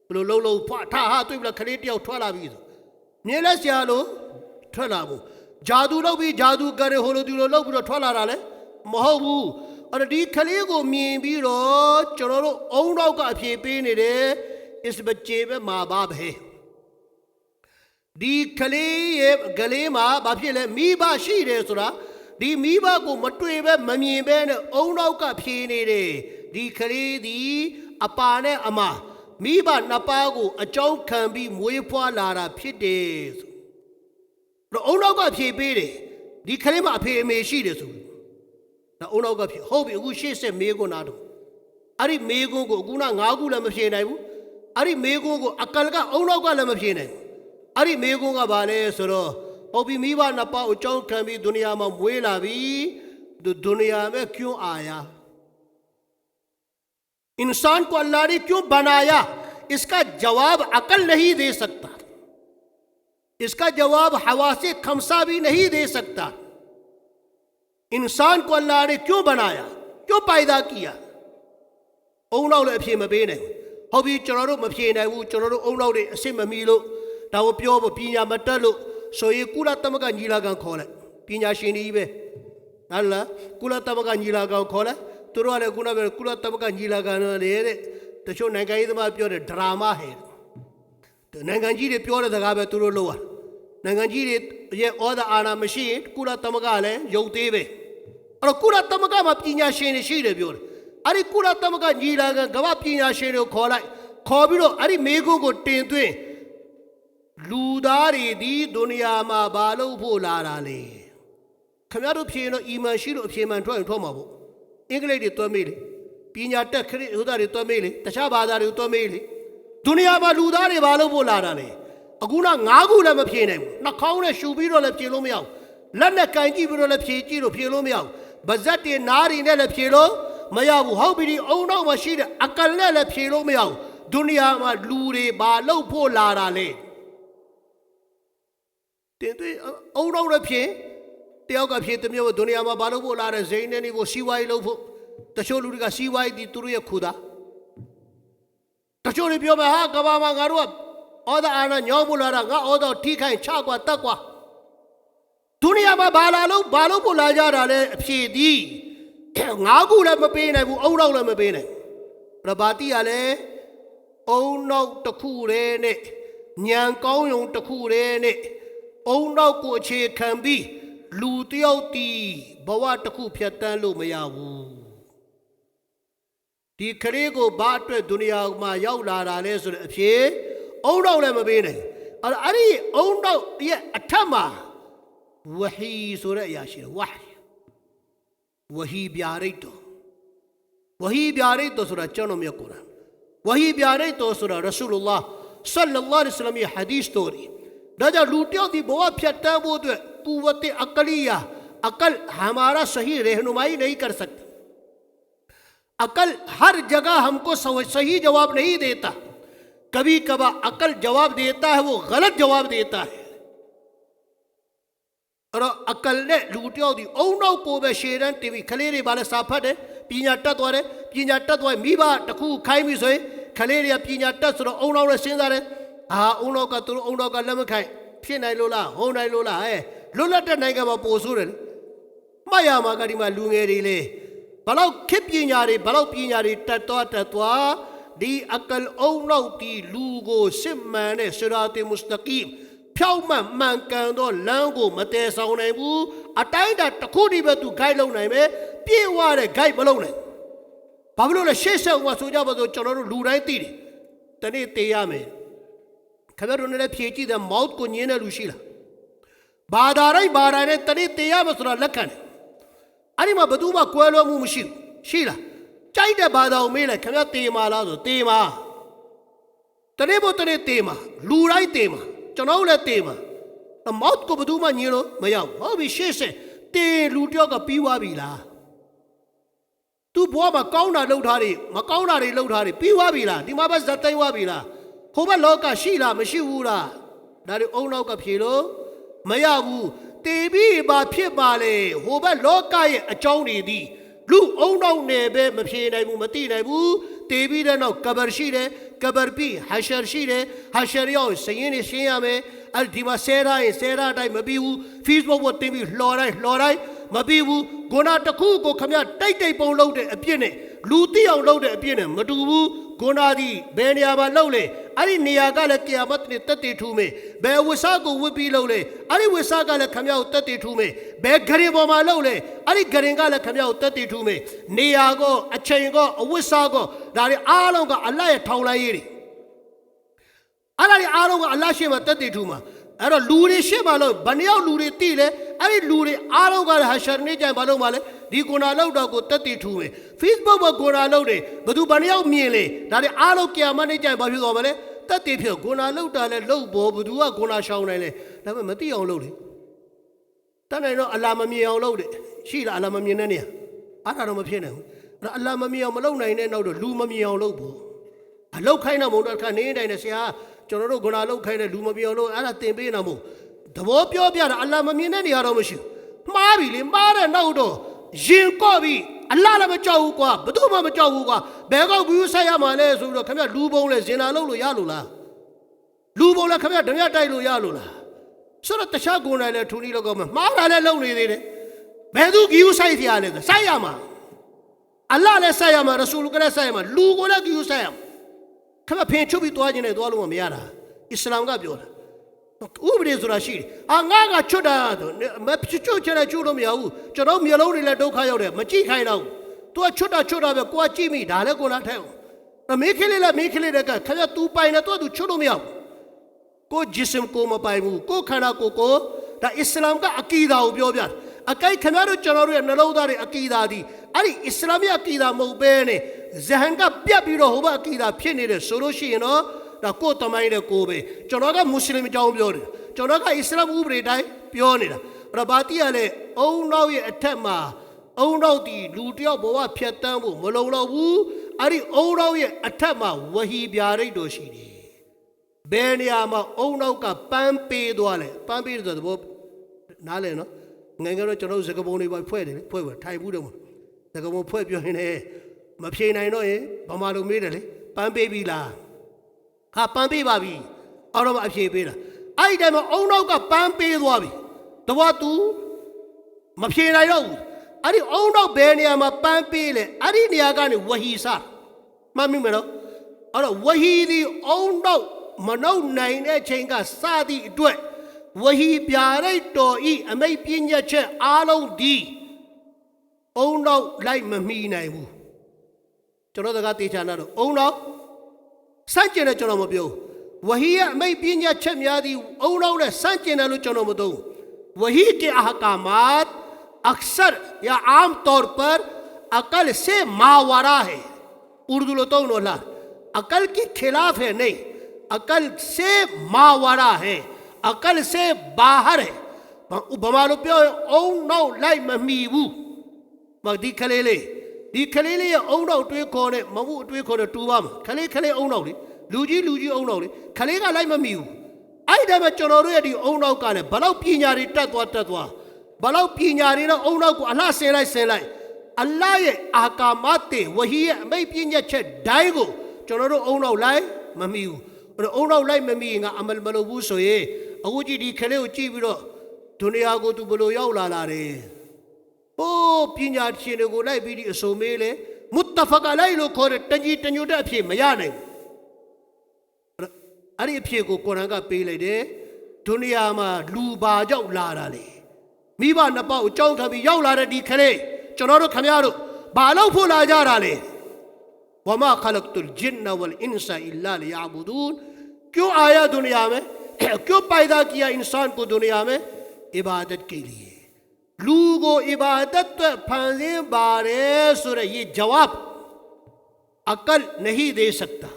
ဘယ်လိုလှုပ်ဖွားထဟာတွေ့ပြီလားခလေးတယောက်ထွက်လာပြီဆိုမျက်လက်စရာလို့ထွက်လာဘူးဂျာဒူလုပ်ပြီးဂျာဒူကရဟိုလိုဒီလိုလုပ်ပြီးတော့ထွက်လာတာလေမဟုတ်ဘူးအဲ့တော့ဒီခလေးကိုမြင်ပြီးတော့ကျွန်တော်တို့အုံနောက်ကအဖြေပေးနေတယ်ਇਸ ਬੱਚੇ पे माँ बाप हैဒီခလေးရဲ့ကလေးမှာဘာဖြစ်လဲမိဘရှိတယ်ဆိုတာဒီမိဘကိုမတွေ့ပဲမမြင်ပဲနဲ့အုံနောက်ကဖြေနေတယ်ဒီခလေးဒီအပါနဲ့အမမိဘနှစ်ပါးကိုအကြောင်းခံပြီးမွေးဖွားလာတာဖြစ်တယ်ဆိုတော့အုံနောက်ကဖြေပေးတယ်ဒီခလေးမှာအဖေအမေရှိတယ်ဆိုတော့အုံနောက်ကဖြေဟုတ်ပြီအခုရှေ့ဆက်မေးခွန်းနာတော့အဲ့ဒီမေးခွန်းကိုအခုနငါးခုလည်းမဖြေနိုင်ဘူးအဲ့ဒီမေးခွန်းကိုအကလ်ကအုံနောက်ကလည်းမဖြေနိုင်အဲ့ဒီမေးခွန်းကဘာလဲဆိုတော့ဟုတ်ပြီမိဘနှစ်ပါးကိုကြောင်းခံပြီးဒုနီယာမှာမွေးလာပြီဒုနီယာमें क्यों आया इंसान को अल्लाह ने क्यों बनाया इसका जवाब अकल नहीं दे सकता इसका जवाब हवासे खमसा भी नहीं दे सकता इंसान को अल्लाह ने क्यों बनाया क्यों पैदा किया အုံနောက်လည်းအဖြေမပေးနိုင်ဟုတ်ပြီကျွန်တော်တို့မဖြေနိုင်ဘူးကျွန်တော်တို့အုံနောက်တွေအစ်မမီလို့ဒါကိုပြောဖို့ပညာမတက်လို့ဆိုရင်ကုလသမဂ္ဂညီလာခံခေါ်လိုက်ပညာရှင်တွေပဲဟုတ်လားကုလသမဂ္ဂညီလာခံခေါ်လိုက်သူတို့ကလည်းကုလသမဂ္ဂညီလာခံတဲ့တချို့နိုင်ငံရေးသမားပြောတဲ့ဒရာမာဟဲ့နိုင်ငံကြီးတွေပြောတဲ့စကားပဲသူတို့လုပ်ရနိုင်ငံကြီးတွေရဲ့ဩဇာအာဏာမရှိရင်ကုလသမဂ္ဂလည်းယုံသေးပဲအဲ့တော့ကုလသမဂ္ဂမှာပညာရှင်တွေရှိတယ်ပြောတယ်အဲ့ဒီကုလသမဂ္ဂညီလာခံကမ္ဘာပညာရှင်တွေကိုခေါ်လိုက်ခေါ်ပြီးတော့အဲ့ဒီမေကုကိုတင်သွင်းလူသားတွေဒီဒုနီယာမှာဘာလို့ဖို့လာတာလဲခင်ဗျားတို့ဖြေရင်တော့အီမန်ရှိလို့အဖြေမှန်ထွက်ရင်ထွက်မှာပေါ့အင်္ဂလိပ်တွေတွဲမေးလေပညာတက်ခရစ်ဥဒ္ဒါတွေတွဲမေးလေတခြားဘာသာတွေတွဲမေးလေဒုနီယာမှာလူသားတွေဘာလို့ဖို့လာတာလဲအခုက9ခုလည်းမဖြေနိုင်ဘူးနှာခေါင်းနဲ့ရှူပြီးတော့လည်းဖြေလို့မရဘူးလက်နဲ့ကန်ကြည့်ပြီးတော့လည်းဖြေကြည့်လို့ဖြေလို့မရဘူးဗဇက်တွေနားတွေနဲ့လည်းဖြေလို့မရဘူးဟုတ်ပြီဒီအုံနောက်မှာရှိတဲ့အကလနဲ့လည်းဖြေလို့မရဘူးဒုနီယာမှာလူတွေဘာလို့ဖို့လာတာလဲတင်သွေးအုံနောက်လည်းဖြေတယောက်ကဖြေတစ်မျိုးဒုနီယာမှာဘာလို့ဖို့လာတဲ့ဇိမ်းနေနေဖို့စီဝိုင်းလို့ဖို့တချို့လူတွေကစီဝိုင်းဒီသူတို့ရဲ့ခူတာတချို့တွေပြောမှာဟာကဘာမှာငါတို့ကဩဇာအာဏာညောင်းဖို့လာတာငါဩဇာထိခိုင်ချကွာတက်ကွာဒုနီယာမှာဘာလို့ဖို့လာကြတာလဲအဖြေသည်9ခုလည်းမပေးနိုင်ဘူးအုံနောက်လည်းမပေးနိုင်ရဘာတိကလည်းအုံနောက်တစ်ခုတည်းနဲ့ညံကောင်းယုံတစ်ခုတည်းနဲ့အုံနောက်ကိုအခြေခံပြီးလူတယောက်တီဘဝတစ်ခုဖြတ်တန်းလို့မရဘူးဒီခရီးကိုဘာအတွက်ဒုနီယာမှာရောက်လာတာလဲဆိုတဲ့အဖြေအုံနောက်လည်းမပေးနိုင်အဲ့ဒီအုံနောက်ရဲ့အထက်မှာဝဟီဆိုတဲ့အရာရှိတယ်ဝဟီပြာရိတ်တော်ဆိုတာကျွန်တော်မြတ်ကုရ်အာန်ဝဟီပြာရိတ်တော်ဆိုတာရဆူလလာဆလ္လာလာဟ်အလိုင်းဝါဆလမ်ရဲ့ဟာဒီသ်တော်ရီဒါကြောင့်လူတယောက်ဒီဘဝဖြတ်တန်းဖို့အတွက်कुव्वत अकलिया अकल हमारा सही रहनुमाई नहीं कर सकती अकल हर जगह हमको सही जवाब नहीं देता कभी कभार अकल जवाब देता है वो गलत जवाब देता है और अकल ने लूटियो दी ओनो को बे शेरन टीवी खलेरे बाले साफट है पिन्याटा द्वारे मीबा टकू खाई मी सोए खलेरे पिन्याटा सुरो ओनो रे सिंदारे हाँ ओनो का तुरो ओनो का लम खाए फिर नहीं लोला हो नहीं लोला है लोला टे नहीं का पोसूरे माया मागाड़ी मा लूंगेरी ले बलाउ खिप पिन्यारी टटवा दी अकल ओनो ती लूगो सिम्माने सिराते मुस्तकीम प्याउ मान कंदो लंगो मते साउने बु अटाइडा टकोडी बतु गाइ लो नहीं में पीवारे गाइ बलो नहीं बाबलो ले शेषा हुआ सोजा बदो चलो लूराई तीरी तने तेया में खबर उन्हें फेंची द मौत को नीने लुशीला बादारे तने तेया में सुरा लखन अरे माँ बदूमा कोयलो मु मुशील शीला चाहिए बादाओ में ले खबर तेमा ला दो तेमा तने बो तने तेमा लूराई तेमा चनाव ले तेमा तो मौत को बदूमा नीलो मया वो विशेष है ते लूटियों का पीवा भी ला तू बुआ मकाउना लौटारी पीवा भी ला दिमाग बस जताई हुआ भी ला होबा लोका शीला मशीवूरा दारे ओनाव का फिरो मयावू तेबी बा फिर बाले होबा लोका ये अचाउनी दी लू ओनाव ने बे मफे नहीं बू मती नहीं बू तेबी रे नो कबर शीरे कबर भी हशर शीरे हशरियों सयने शिया में अल्टीमा सेरा टाइम मबीवू फीस वो तेबी लोराई मबीवू गोना टकू को खम्या टाई पौ लौटे अपिने लूती आउ लौटे अपिने मटूबू गोना दी बेनिया बा लौले अरे निया का ले कियामत ने तते ठू में बे वसा को वपी लौले अरे वसा का ले खम्या तते ठू में बे घरे बोमा लौले अरे घरेगा ले खम्या तते ठू में निया को अच्छे को वसा को दारे आलों का अल्लाह ये ठौला ये अरे आलों का अल्लाह से मत तते ठू में अरे लूरे से मालो बनिया लूरे तीले अरे लूरे आलों का हशर नहीं जाए मालो माले दी गोना लौटा को तती ठूमे फेसबुक पर गोना लौटे बधु बनिया मिले दारे आलों क्या मने जाए बाबी को माले तती फिर गोना लौटा ले लो बो बधुआ गोना शाउ नहीं ले तब मती आउ लौटे तने नो अल्लाह मम्मी आउ लौटे शीला अल्लाह मम्मी ने नहीं आरा नो मफे नहीं अल्लाह मम्मी आउ मलो नहीं ने नौ लू मम्मी आउ लो बो लो खाई ना मोटर खा नहीं नहीं से हाँ चलो गोना लो खाई ना लू मम्मी आउ लो आरा तेंबे ना मो दबो प्यो प्यार अल्लाह मम्मी ने नहीं आरो मशी मारी ले मारे नौ दो जिनको भी အလ္လာဟ်လည်းမကြောက်ဘူးကွာဘယ်သူမှမကြောက်ဘူးကွာဘယ်ကောက်ဘူးဆက်ရမှာလဲဆိုပြီးတော့ခင်ဗျလူပုံလဲဇင်နာလုပ်လို့ရလို့လားလူပုံလဲခင်ဗျဓမြတိုက်လို့ရလို့လားဆိုတော့တခြားကိုယ်တိုင်လဲထူနီလောကမှာမှားတာလဲလုပ်နေသေးတယ်ဘယ်သူကြီးဆိုင်စီရလဲဆိုင်ရမှာအလ္လာဟ်လည်းဆိုင်ရမှာရဆူလ်ကလည်းဆိုင်ရမှာလူကိုလည်းကြီးဆိုင်ရမှာခင်ဗျဖင်ချုပ်ပြီးသွားခြင်းနဲ့သွားလို့မရတာအစ္စလာမ်ကပြောတာဥပဒေဆိုတာရှိတယ်ငါကချွတ်တာမချွတ်ချင်တဲ့ချွတ်လို့မရဘူးကျွန်တော်မျိုးလုံးတွေလည်းဒုက္ခရောက်တယ်မကြည့်ခိုင်းတော့သူကချွတ်တာပဲကိုကကြည့်မိဒါလည်းကိုလားထဲအောင်မေးခလေးလည်းမေးခလေးတဲ့ကခင်ဗျသူပိုင်တယ်သူကသူချွတ်လို့မရဘူးကိုဂျစ်စမ်ကိုမပိုင်ဘူးကိုခန္ဓာကိုဒါအစ္စလာမ်ကအကီဒါကိုပြောပြတယ်အကိုက်ခင်ဗျတို့ကျွန်တော်တို့ရဲ့နှလုံးသားတွေအကီဒါဒီအဲ့ဒီအစ္စလာမ်ရဲ့အကီဒါမဟုတ်ဘဲနဲ့ဇဟန်ကပြတ်ပြီးတော့ဟိုဘအကီဒါဖြစ်နေတယ်ဆိုလို့ရှိရင်တော့ဒါကိုတမိုင်းတဲ့ကိုပဲကျွန်တော်ကမွတ်စလင်အကြောင်းပြောတယ်ကျွန်တော်ကအစ္စလာမ်ဥပဒေတိုင်းပြောနေတာအဲ့ဘာတိရလဲအုံနောက်ရဲ့အထက်မှာအုံနောက်ဒီလူတယောက်ဘဝဖြတ်တန်းဖို့မလုံလောက်ဘူးအဲ့ဒီအုံနောက်ရဲ့အထက်မှာဝဟီပြာရိတ်တော်ရှိတယ်ဘယ်နေရာမှာအုံနောက်ကပန်းပေးသွားလဲပန်းပေးတဲ့သဘောနားလဲနော်ငယ်ငယ်တော့ကျွန်တော်စကပုံတွေပဲဖွဲ့တယ်လေဖွဲ့ထိုင်ဘူးတော့စကပုံဖွဲ့ပြောရင်လည်းမဖြေနိုင်တော့ရင်ဘာမှလို့မေးတယ်လေပန်းပေးပြီလားဟာပန်းပေးပါပြီအော်တော့အဖြေပေးတာအဲ့ဒီတိုင်းမှာအုံနောက်ကပန်းပေးသွားပြီတဘော तू မဖြေနိုင်တော့ဘူးအဲ့ဒီအုံနောက်ဘယ်နေရာမှာပန်းပေးလဲအဲ့ဒီနေရာကနေဝဟီစမှတ်မိမယ်နော်အဲ့တော့ဝဟီဒီအုံနောက်မနှုတ်နိုင်တဲ့ချိန်ကစသည့်အတွက်ဝဟီပြရိတ်တော်ဤအမိတ်ပြညတ်ချက်အားလုံးဒီအုံနောက်လိုက်မမီနိုင်ဘူးကျွန်တော်တကားတေချာနာတော့အုံနောက်စัจကျင်တယ်ကျွန်တော်မပြောဝဟီရဲ့အမိတ်ပြညတ်ချက်များသည်အုံနောက်နဲ့စัจကျင်တယ်လို့ကျွန်တော်မသုံးဝဟီके अहकामात अक्सर या आम तौर पर अकल से मावरा है उर्दू लो तो नोला अकल के खिलाफ है नहीं अकल से मावरा है अकल से बाहर है बमालो प्यो ओ नो लाई ममीबू मग दी खलेले ओ नो ट्वे कोने ममू ट्वे कोने टूबा खले ओ नो लूजी ओ नो खले का लाई ममीबू आई दे में चनोरो यदि ओ नो का ने बलाउ पिन्यारी तत्वा बलाउ पिन्यारी ना ओ नो को अल्लाह से लाई अल्लाह ये अहकामात वही है मैं पिन्या छे डाइगो चनोरो ओ नो लाई ममीबू और ओ नो लाई ममी nga अमल मलोबू सोयेအခုကြည့်ဒီခလေးကိုကြည့်ပြီးတော့ဒုနီယာကိုသူဘလို့ရောက်လာတယ်။ဟိုးပညာရှင်တွေကိုလိုက်ပြီးဒီအစုံမေးလေမုတ္တဖကလိုက်လို့ခေါ်တဲ့တကြီးတညွတ်တဲ့အဖြစ်မရနိုင်ဘူး။အဲ့ဒီအဖြစ်ကိုကုရ်အာန်ကပေးလိုက်တယ်။ဒုနီယာမှာလူပါကြောက်လာတာလေ။မိဘနှစ်ပေါက်အကြောင်းခံပြီးရောက်လာတဲ့ဒီခလေးကျွန်တော်တို့ခမရတို့ဘာလို့ဖို့လာကြတာလဲ။ဝမာခလကတုလ်ဂျင်နဝလ်အင်ဆာအီလာလီယာဘူဒူန်क्यों आया दुनिया में क्यों पैदा किया इंसान को दुनिया में इबादत के लिए लोगों इबादत फंसे बारे सुर ये जवाब अकल नहीं दे सकता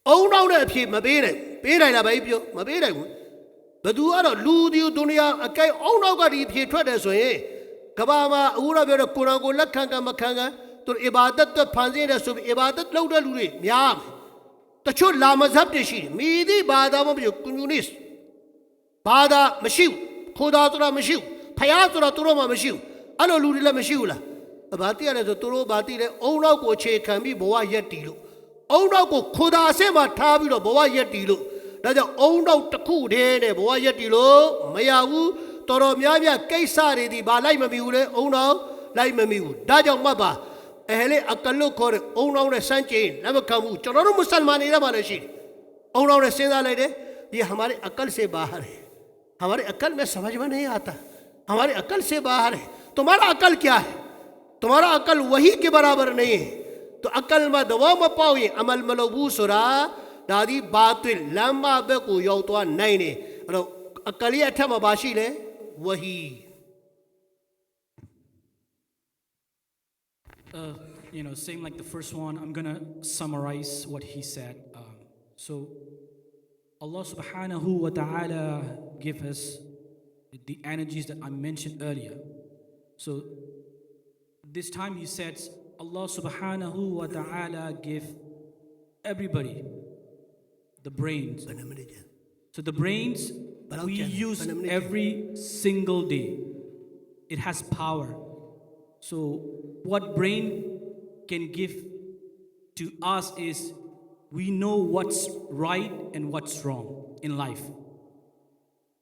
औनाव ने अभी मबेरे पेरे ना भाई पियो मबेरे बदुआ रो लूदियो दुनिया अके औनाव का दी फिर ठोड़े सोए कबामा उरा बेरो कुरान को लखंगा मखंगा तो इबादत फंसे रे सुब इबादत लौड़ा लूरे म्याम तचो लामज़हब देशी मीदी बादा में जो कम्युनिस्ट बादा मशीव खुदा तुरा मशीव फया तुरा तुरो मा मशीव अलो लूरीला मशीव ला बाती आने तो तुरो बाती ले औना को छे खंबी बोवा यटी लो औना को खुदा से मा ठाबी लो बोवा यटी लो राजा औना टकू दे ने बोवा यटी लो मयावू तोरो म्या कई सारे दी बालाई में मिउले औना लाई में मिउ दाजा मबा अहले अकल्लो खोरे औनाव ने संचेन नम कमू चलो मुसलमान इरा माने शी औनाव ने सेंदा ले दे ये हमारे अकल से बाहर है हमारे अकल में समझ में नहीं आता हमारे अकल से बाहर है तुम्हारा अकल क्या है तुम्हारा अकल वही के बराबर नहीं है तो अकल में दवा में पाओ ये अमल मलोबू सुरा दादी बातिल लम्बा बे को यौतवा नहीं ने अकली अठा मबाशी ले वही Same like the first one, I'm going to summarize what he said. So, Allah subhanahu wa ta'ala give us the energies that I mentioned earlier. So, this time he says, Allah subhanahu wa ta'ala give everybody the brains. So, the brains we use every single day. It has power. So what brain can give to us is we know what's right and what's wrong in life.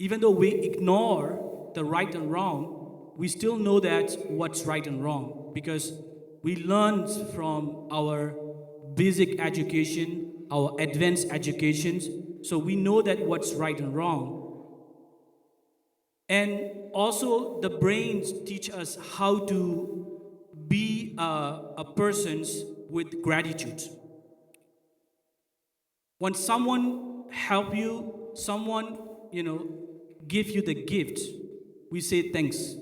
Even though we ignore the right and wrong, we still know that what's right and wrong because we learned from our basic education, our advanced educations, so we know that what's right and wrong. And also the brains teach us how to be a persons with gratitude. When someone help you, someone, give you the gift, we say thanks.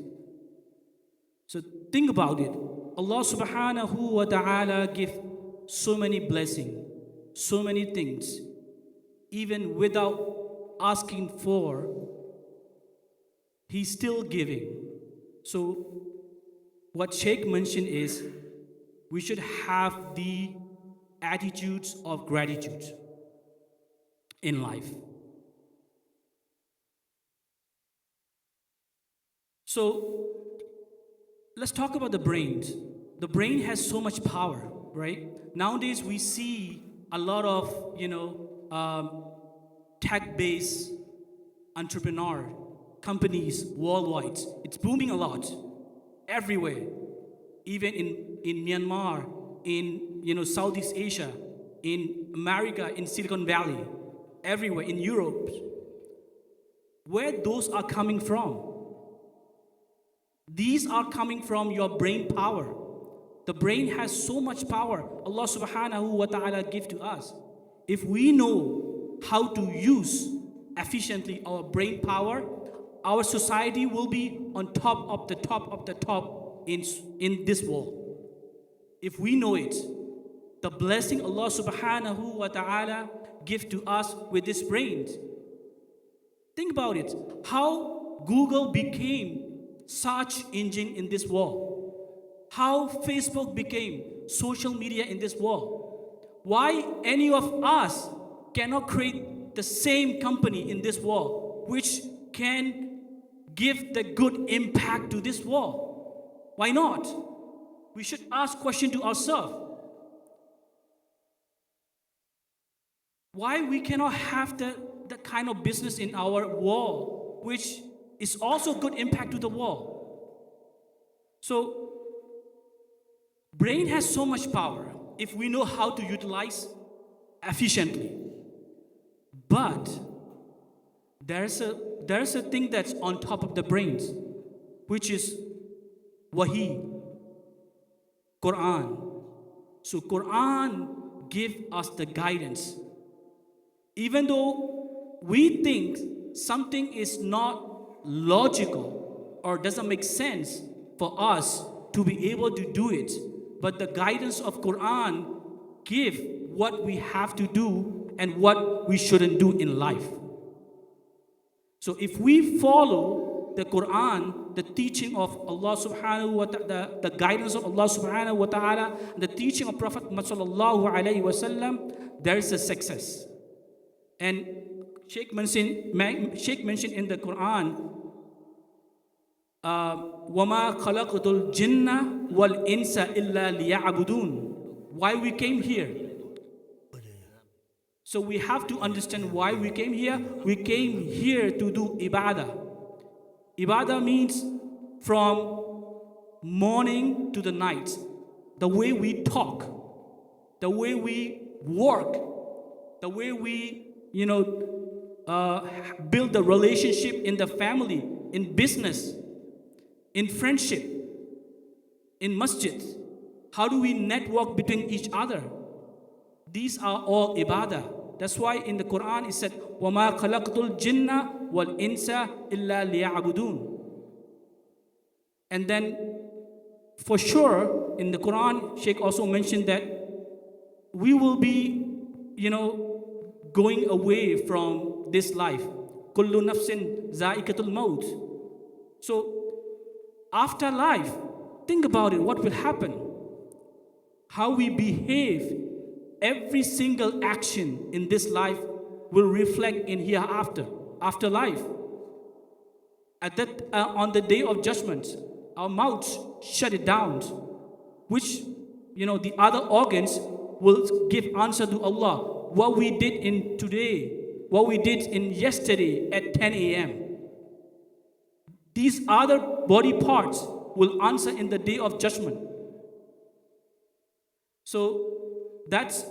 So think about it. Allah subhanahu wa ta'ala give so many blessings, so many things, even without asking for, He's still giving. So what Sheikh mentioned is we should have the attitudes of gratitude in life. So let's talk about the brain. The brain has so much power, right? Nowadays we see a lot of tech-based entrepreneur companies worldwide. It's booming a lot, everywhere, even in Myanmar, in Southeast Asia, in America, in Silicon Valley, everywhere, in Europe. Where those are coming from? These are coming from your brain power. The brain has so much power Allah subhanahu wa ta'ala give to us. If we know how to use efficiently our brain power, our society will be on top of the top in this world. If we know it, the blessing Allah subhanahu wa ta'ala give to us with this brain. Think about it. How Google became search engine in this world. How Facebook became social media in this world. Why any of us cannot create the same company in this world which can give the good impact to this world? Why not? We should ask question to ourselves. Why we cannot have the kind of business in our world which is also good impact to the world? So brain has so much power if we know how to utilize efficiently. But there's a thing that's on top of the brains, which is Wahi, Quran. So Quran give us the guidance. Even though we think something is not logical or doesn't make sense for us to be able to do it, but the guidance of Quran give what we have to do and what we shouldn't do in life. So if we follow the Quran, the teaching of Allah subhanahu wa ta'ala, the guidance of Allah subhanahu wa ta'ala, the teaching of Prophet Muhammad sallallahu alayhi wa sallam, there is a success. And Sheikh mentioned in the Quran, وَمَا خَلَقْتُ الْجِنَّ وَالْإِنسَ إِلَّا لِيَعْبُدُونَ. Why we came here? So we have to understand why we came here. We came here to do ibadah. Ibadah means from morning to the night. The way we talk, the way we work, the way we build the relationship in the family, in business, in friendship, in masjid. How do we network between each other? These are all ibadah. That's why in the Quran it said, وَمَا خَلَقْتُ الْجِنَّ وَالْإِنسَ إِلَّا لِيَعْبُدُونَ. And then, for sure, in the Quran, Sheikh also mentioned that we will be, going away from this life. كُلُّ نَفْسٍ زَائِقَةُ الْمَوْتِ. So, after life, think about it, what will happen? How we behave, every single action in this life will reflect in hereafter, after life. On the day of judgment, our mouths shut it down, which, the other organs will give answer to Allah. What we did in today, what we did in yesterday at 10 a.m. These other body parts will answer in the day of judgment. So that's,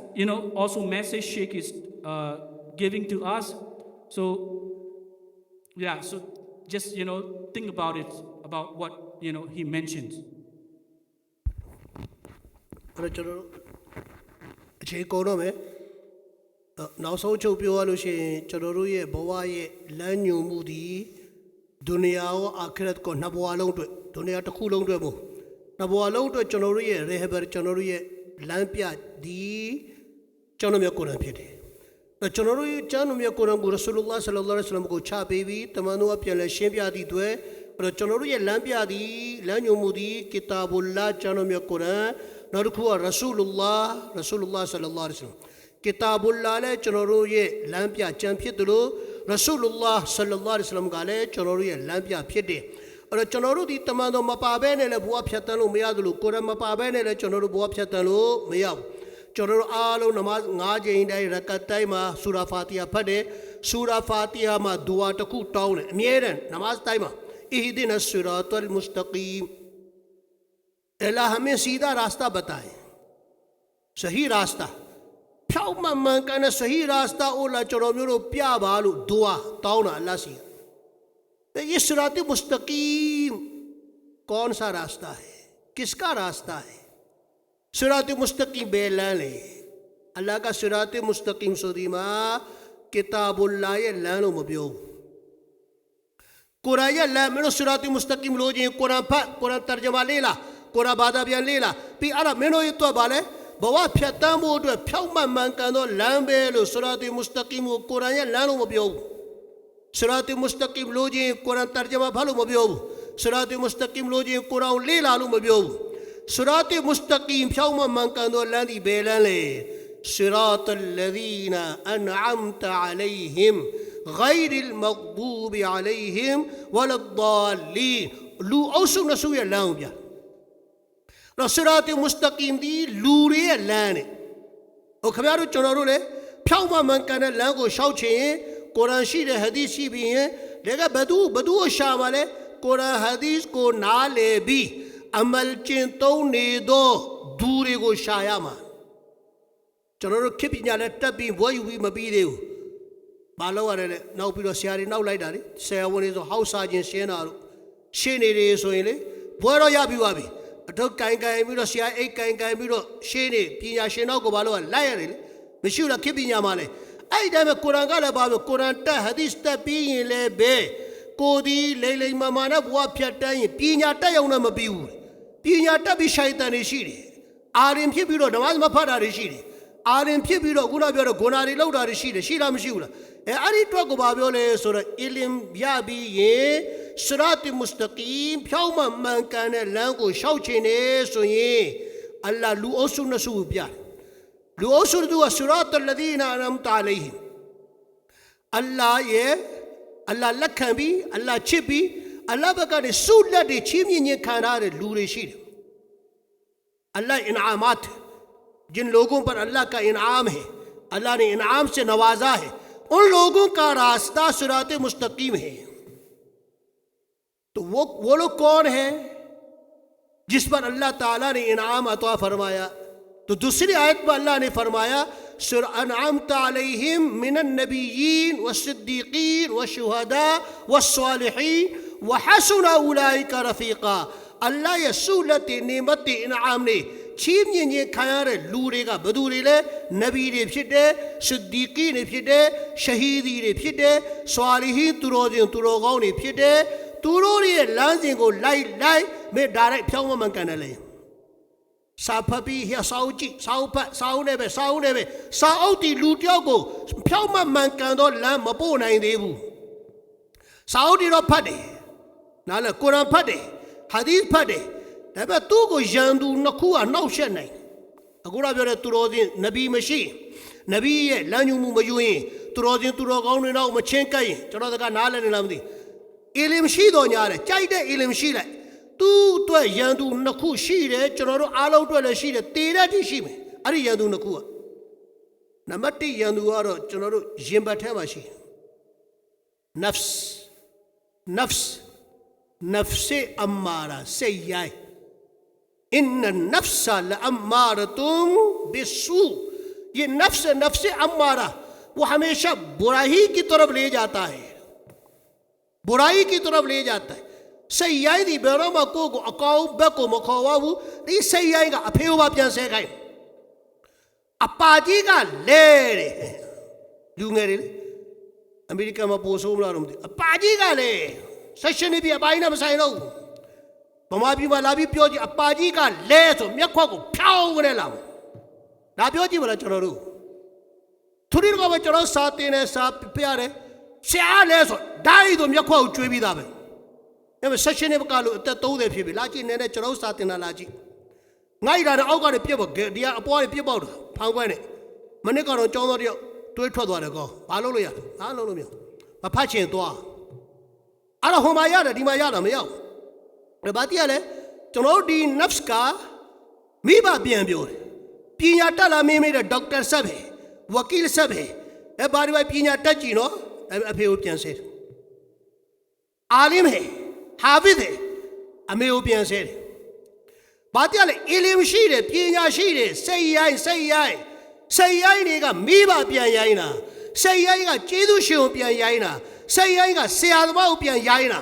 also message Sheikh is giving to us. So, yeah, so just, think about it, about what, he mentions. အဲ့တော့ကျွန်တော်တို့အခြေကုန်တော့မယ်နောက်ဆုံးချုပ်ပြောရလို့ရှိရင်ကျွန်တော်တို့ရဲ့ဘဝရဲ့လမ်းညွှန်မှုဒီဒုနီယာရောအာခရတ်ကိုနှစ်ဘဝလုံးအတွက်ဒုနီယာတစ်ခုလုံးအတွက်မို့နှစ်ဘဝလုံးအတွက်ကျွန်တော်တို့ရဲ့ရေဟဘ်ကျွန်တော်တို့ရဲ့လမ်းပြဒီကျွန်တော်မြတ်ကုရ်အာန်ဖြစ်တယ်။ကျွန်တော်တို့ရဲ့ကျမ်းတော်မြတ်ကုရ်အာန်ကိုရဆူလုလ္လာဟ်ဆလ္လာလ္လာဟ်အလိုင်းဝါဆလမ်ကိုချပေးပြီးတမန်တော်ကပြန်လဲရှင်းပြသည့်အတွက်အဲ့တော့ကျွန်တော်တို့ရဲ့လမ်းပြသည်လမ်းညွှန်မှုသည်ကီတာဘူလာကျမ်းတော်မြတ်ကုရ်အာန်နောက်တစ်ခုကရဆူလုလ္လာဟ်ဆလ္လာလ္လာဟ်အလိုင်းဝါဆလမ်ကီတာဘူလာလည်းကျွန်တော်တို့ရဲ့လမ်းပြကျမ်းဖြစ်တယ်လို့ရဆူလုလ္လာဟ်ဆလ္လာလ္လာဟ်အလိုင်းဝါဆလမ်ကလည်းကျွန်တော်တို့ရဲ့လမ်းပြဖြစ်တယ်။အဲ့တော့ကျွန်တော်တို့ဒီတမန်တော်မပါဘဲနဲ့လည်းဘဝဖြတ်တန်းလို့မရသလိုကုရ်အာန်မပါဘဲနဲ့လည်းကျွန်တော်တို့ဘဝဖြတ်တန်းလို့မရဘူး။ကျွန်တော်တို့အားလုံးနမတ်9ကြိမ်တိုင်းရကတ်တိုင်းမှာဆူရာဖာတီယာဖတ်တယ်ဆူရာဖာတီယာမှာဒူဝါတစ်ခုတောင်းတယ်အမြဲတမ်းနမတ်တိုင်းမှာအီဟဒီနဆူရာတ်အလ်မုစတကီမ်अल्लाह हमें सीधा रास्ता बताए सही रास्ताဖြောက်မှန်မှန်ကန်တဲ့ सही रास्ता အိုလာကျွန်တော်မျိုးတို့ပြပါလို့ဒူဝါတောင်းတာအလ္လာဟ်စီये सिरात मुस्तकीम कौन सा रास्ता है किसका रास्ता है सिरात मुस्तकीम बेलान है अल्लाह का सिरात मुस्तकीम सुदीमा किताबुल्लाह ये लानो मबियो कुरान या ला मेनो सिरात मुस्तकीम लो जी कुरान तर्जमा ले ला कुरान बादा बयान ले ला पी अरा मेनो ये तो बाले बवा फ्याता मोटो फ्याउ मन कानो लांबे लो सिरात मुस्तकीम कुरान या लानो मबियो सिरात मुस्तकीम लो जी कुरान तर्जमा भालो मबियो सिरात मुस्तकीम लो जी कुरान ले लालो मबियो सिरात मुस्तकीम फ्याउ मन कानो लांदी बेलान ले सिरात الذين أنعمت عليهم غير المغضوب عليهم ولا الضالين لو أوسو نسو يا لام بيا सिरात मुस्तकीम दी लूरे लाने ओ खबयारो चुनारो ले फ्याउ मन कानो लां को शाउ छे कुरान शी रे हदीस शी भी हैं लेकिन बदू शामाले कुरान हदीस को ना ले भी अमल चिंतो ने दो दूरे को शायामा चलो खिपी जाले तभी वही भी मबी दे बालो वाले नाउ पीरो सियारी नाउ लाई डाली सेवने तो हाउस आजिन सेनारो शेने रे सोइले बोरो या भी वाबी अठो काई पीरो सिया एक काई पीरो शेने पिया शेनाउ को बालो लाई रे मिशुला खिपी जामाले आई टाइम कुरान का ले बाबे कुरान ता हदीस ता पिyin ले बे कोदी ले मामा ना बुआ फ्याटा yin पिया ता यौना म पिउ पिया ता भी शैतान ने शी रे आरिम फिर बिरो नमाज म फड़ा रे शी रे आरिम फिर बिरो गुना बिरो गोनारी लौडा रे शी रे शीला म शी उला ए अरी तो को बाबे ले सोर इल्म या भी ये सिरात मुस्तकीम फ्याउ मन काने लां को शाउ छिने सो ये अल्लाह लू ओसु नसु प्या लुओसुरदु असुरात الذين أنعمت عليهم अल्लाह लखन भी अल्लाह छिप भी अल्लाह बकाने सूला दे छिमिये खाना रे लूरे शीर अल्लाह इनामात जिन लोगों पर अल्लाह का इनाम है अल्लाह ने इनाम से नवाजा है उन लोगों का रास्ता सिरात मुस्तकीम है तो वो लोग कौन है जिस पर अल्लाह ताला ने इनाम अता फरमाया तो दूसरी आयत में अल्लाह ने फरमाया सुर अनअमत अलैहिम मिनन नबिय्यीन वस्सिद्दीकीन वशुहदा वस्सालिहीन वहसुन उलाइका रफीका अल्लाह ये सूलत नेमत इनाम ने छिमिये खाया रे लूरेगा बदूरे ले नबी ने फिटे सिद्दीकी ने फिटे शहीदी ने फिटे स्वालिहीन तुरोगाओ ने फिटे तुरोरी लांजिंग को लाई में डायरेक्ट फ्याउ मन काने ले साफी या साउची साउने बे साउती लूटियो को फ्याउ मन कानो ला मपो नाई देबू साउदी रो फटे नाले कुरान फटे हदीस फटे तबे तू को जानदू नखु नौशे नहीं अगुड़ा बेरे तुरोदी नबी मशी नबी ये लान्यू मु मयुई तुरोदी तुरोगाउ ने नाउ मछें कई चलो दका नाले ने नामदी इल्म शी दो न्यारे चाइदे इल्म शी ले သူ့အတွက်ရန်သူနှစ်ခုရှိတယ်ကျွန်တော်တို့အားလုံးအတွက်လည်းရှိတယ်တည်တဲ့တည်းရှိမယ်အဲ့ဒီရန်သူနှစ်ခုကနံပါတ်1ရန်သူကတော့ကျွန်တော်တို့ရင်ပတ်ထဲမှာရှိတယ် nafs nafs amara sayyai inna nafsa la ammaratun bisu ये nafs amara वो हमेशा बुराई की तरफ ले जाता है बुराई की तरफ ले जाता है सैयाई दी बेरो मको को अकाउ बको मखवावु दी सैयाई का अफेव बापियां से खाए अपाजी का ले रे लूंगे रे अमेरिका में पोसो मरा रुम अपाजी का ले सेशन भी अपाई ना मसाई लो बमा भी वाला भी प्योजी अपाजी का ले तो म्यखवा को फ्याओ बने लाओ ना प्योजी वाला चलो रू थोड़ी रुका में चलो साथ ने साथ प्यारे से ले सो दाई तो म्यखवा उच्च भी दाबे ये में सेशन भी कालो तो दे फिर भी लाची ने चलो साथ ना लाची ngay raအောက်ကနေပြက်ပေါ့ဒီကအပေါ်ကနေပြက်ပေါက်တာဖောင်းပွဲနဲ့မနစ်ကတော့ကြောင်းတော့တယောက်တွေးထွက်သွားတယ်ကောဘာလုပ်လို့ရဘာလုပ်လို့မရမဖတ်ချင်သွားအဲ့တော့ဟိုမှာရတယ်ဒီမှာရတာမရောက်ဘူးဘာတိရလဲကျွန်တော်ဒီ nafs ကမိဘပြန်ပြောတယ်ပညာတတ်လာမင်းမေးတဲ့ဒေါက်တာဆက်ပဲဝကီလ်ဆက်ပဲဘာဒီပညာတက်ကြည့်နော်အဖေကိုပြန်ဆဲတယ်အာလင်ဟဲဟာဖစ်တယ်အမေကိုပြန်ဆဲတယ်ဘာတရလဲအီလင်ရှိတယ်ပညာရှိတယ်စိတ်ရိုင်းတွေကမိဘပြန်ရိုင်းတာစိတ်ရိုင်းကကျေးဇူးရှင်ကိုပြန်ရိုင်းတာစိတ်ရိုင်းကဆရာသမားကိုပြန်ရိုင်းတာ